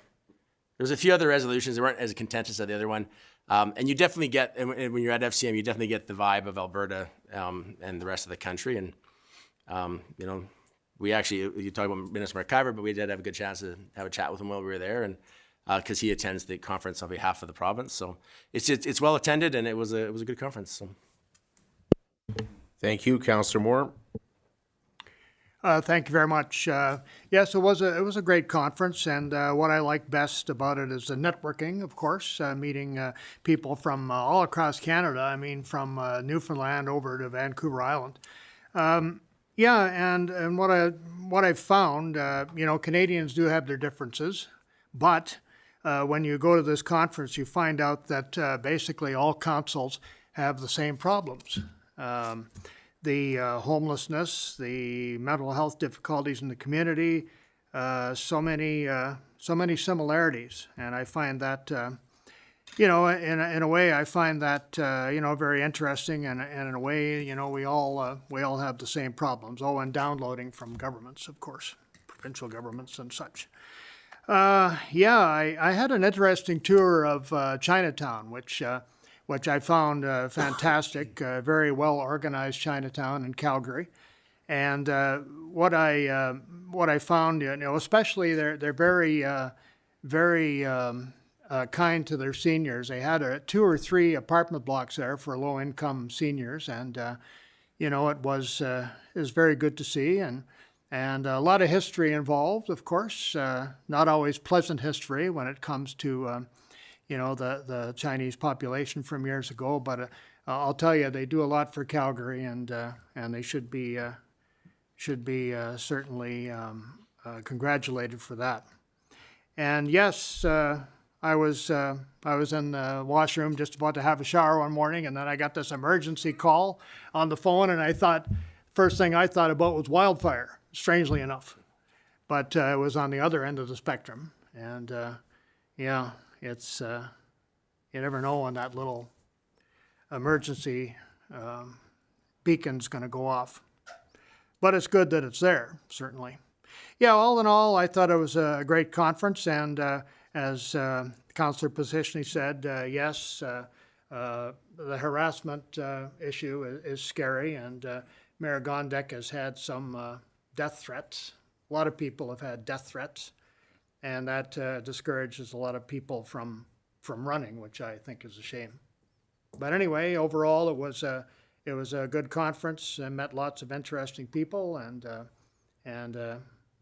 There's a few other resolutions that weren't as contentious as the other one. And you definitely get, and when you're at FCM, you definitely get the vibe of Alberta and the rest of the country. And, we actually, you talk about Minister McIver, but we did have a good chance to have a chat with him while we were there. And because he attends the conference on behalf of the province, so it's well attended, and it was a good conference. So. Thank you, Councillor Moore. Thank you very much. Yes, it was a great conference, and what I like best about it is the networking, of course, meeting people from all across Canada. I mean, from Newfoundland over to Vancouver Island. And what I've found, Canadians do have their differences, but when you go to this conference, you find out that basically all councils have the same problems. The homelessness, the mental health difficulties in the community, so many similarities. And I find that, in a way, I find that, very interesting. And in a way, we all have the same problems. Oh, and downloading from governments, of course, provincial governments and such. I had an interesting tour of Chinatown, which I found fantastic. Very well organized Chinatown in Calgary, and what I found, especially they're very kind to their seniors. They had 2 or 3 apartment blocks there for low income seniors, and it was very good to see. And a lot of history involved, of course, not always pleasant history when it comes to, the Chinese population from years ago. But I'll tell you, they do a lot for Calgary, and they should be certainly congratulated for that. And yes, I was in the washroom just about to have a shower one morning, and then I got this emergency call on the phone, and first thing I thought about was wildfire. Strangely enough, but it was on the other end of the spectrum, and it's you never know when that little emergency beacon's going to go off, but it's good that it's there, certainly. All in all, I thought it was a great conference, and as Councillor Positioney said, yes, the harassment issue is scary, and Mayor Gondek has had some death threats. A lot of people have had death threats, and that discourages a lot of people from running, which I think is a shame. But anyway, overall, it was a good conference. I met lots of interesting people, and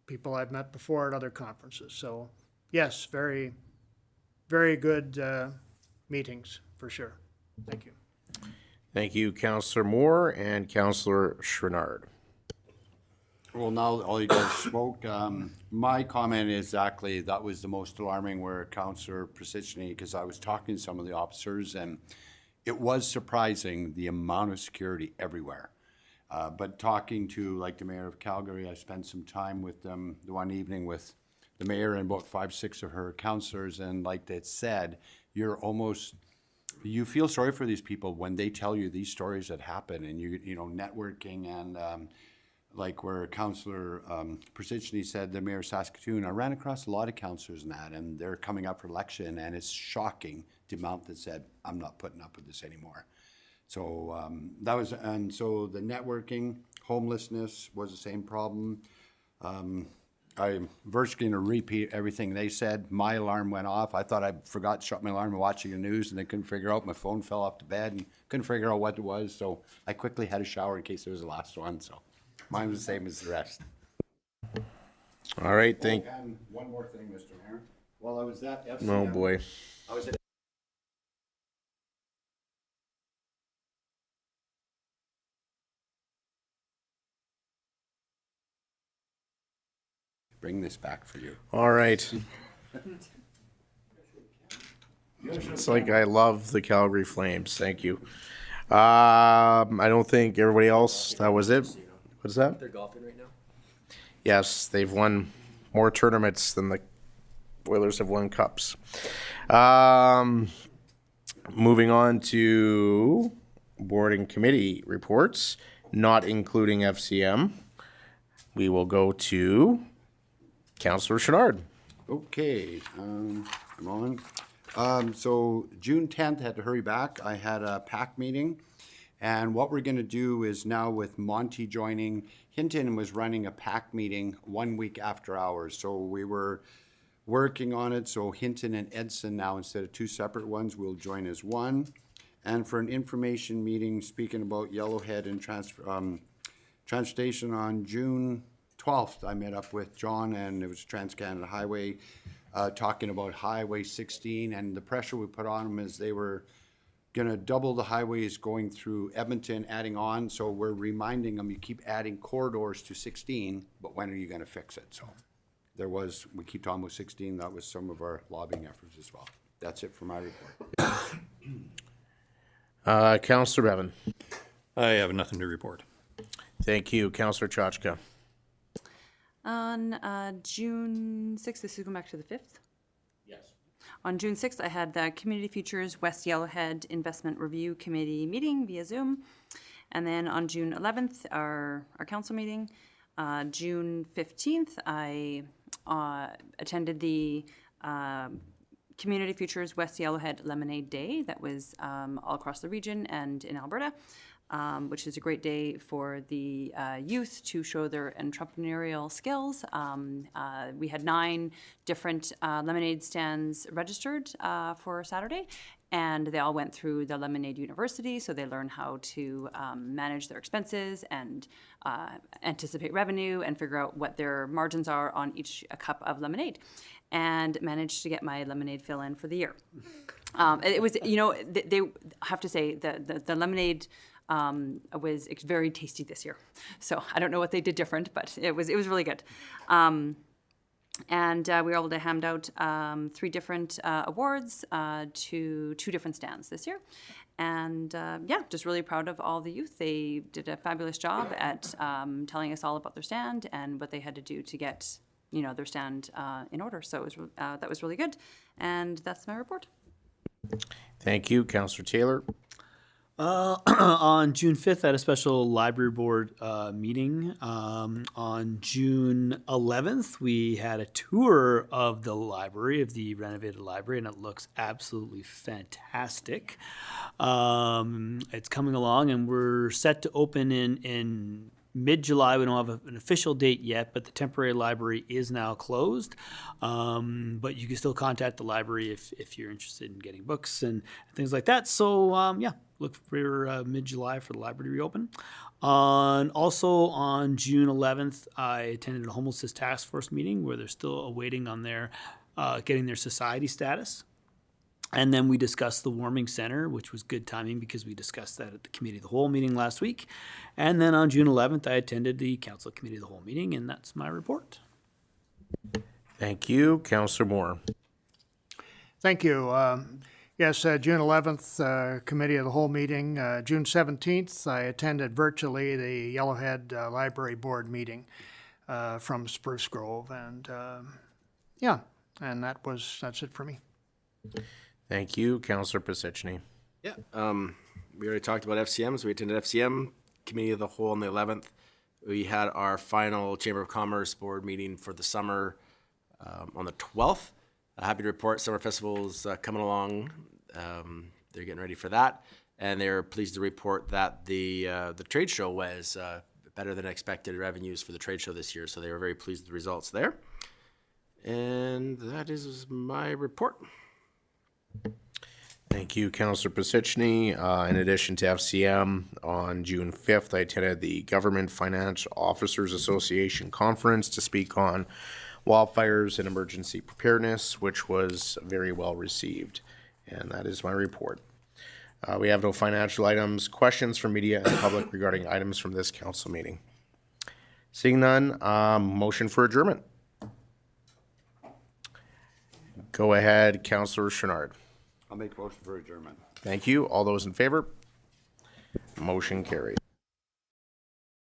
people I've met before at other conferences. So yes, very, very good meetings for sure. Thank you. Thank you, Councillor Moore and Councillor Chouinard. Well, now all you guys spoke, my comment is exactly, that was the most alarming where Councillor Prasicny, because I was talking to some of the officers and it was surprising the amount of security everywhere. But talking to like the mayor of Calgary, I spent some time with them the one evening with the mayor and about 5, 6 of her councillors, and like they said, you feel sorry for these people when they tell you these stories that happen, and you know, networking and like where Councillor Prasicny said, the mayor of Saskatoon, I ran across a lot of councillors in that, and they're coming up for election, and it's shocking the amount that said, I'm not putting up with this anymore. So that was, and so the networking, homelessness was the same problem. I'm virtually going to repeat everything they said. My alarm went off. I thought I forgot to shut my alarm and watching the news, and I couldn't figure out. My phone fell off the bed and couldn't figure out what it was. So I quickly had a shower in case it was the last one. So mine was the same as the rest. All right, And one more thing, Mr. Mayor. While I was at FCM, Oh, boy. I was at bring this back for you. All right. It's like I love the Calgary Flames. Thank you. I don't think everybody else, that was it. What's that? They're golfing right now. Yes, they've won more tournaments than the Oilers have won cups. Moving on to board and committee reports, not including FCM. We will go to Councillor Chouinard. Okay, I'm on. So June 10th, I had to hurry back. I had a PAC meeting. And what we're going to do is now with Monty joining, Hinton was running a PAC meeting 1 week after ours. So we were working on it. So Hinton and Edson now, instead of 2 separate ones, will join as one. And for an information meeting, speaking about Yellowhead and transportation on June 12th, I met up with John, and it was Trans-Canada Highway, talking about Highway 16, and the pressure we put on them is they were gonna double the highways going through Edmonton, adding on, so we're reminding them, you keep adding corridors to 16, but when are you gonna fix it? So we keep talking about 16, that was some of our lobbying efforts as well. That's it for my report. Councillor Bevan. I have nothing to report. Thank you. Councillor Chachka. On June 6th, this is going back to the 5th? Yes. On June 6th, I had the Community Futures West Yellowhead Investment Review Committee meeting via Zoom. And then on June 11th, our council meeting. June 15th, I attended the Community Futures West Yellowhead Lemonade Day that was all across the region and in Alberta. Which is a great day for the youth to show their entrepreneurial skills. We had 9 different lemonade stands registered for Saturday, and they all went through the Lemonade University, so they learn how to manage their expenses and anticipate revenue and figure out what their margins are on each cup of lemonade, and managed to get my lemonade fill in for the year. It was, they have to say, the lemonade was very tasty this year. So I don't know what they did different, but it was really good. And we were able to hand out 3 different awards to 2 different stands this year. And just really proud of all the youth. They did a fabulous job at telling us all about their stand and what they had to do to get their stand in order. So it was, that was really good. And that's my report. Thank you. Councillor Taylor. On June 5th, I had a special library board meeting. On June 11th, we had a tour of the library, of the renovated library, and it looks absolutely fantastic. It's coming along, and we're set to open in mid-July. We don't have an official date yet, but the temporary library is now closed. But you can still contact the library if you're interested in getting books and things like that. So, look for mid-July for the library to reopen. Also on June 11th, I attended a homelessness task force meeting where they're still awaiting on their getting their society status. And then we discussed the warming center, which was good timing because we discussed that at the committee of the whole meeting last week. And then on June 11th, I attended the council committee of the whole meeting, and that's my report. Thank you. Councillor Moore. Thank you. Yes, June 11th, Committee of the Whole meeting. June 17th, I attended virtually the Yellowhead Library Board meeting from Spruce Grove. And yeah, and that's it for me. Thank you. Councillor Pisichny. Yeah. We already talked about FCMs. We attended FCM Committee of the Whole on the 11th. We had our final Chamber of Commerce Board meeting for the summer on the 12th. Happy to report Summer Festival's coming along. They're getting ready for that. And they're pleased to report that the trade show was better than expected revenues for the trade show this year. So they were very pleased with the results there. And that is my report. Thank you, Councillor Pisichny. In addition to FCM, on June 5th, I attended the Government Finance Officers Association Conference to speak on wildfires and emergency preparedness, which was very well received. And that is my report. We have no financial items. Questions from media and public regarding items from this council meeting? Seeing none, motion for adjournment. Go ahead, Councillor Chenard. I'll make a motion for adjournment. Thank you. All those in favor? Motion carried.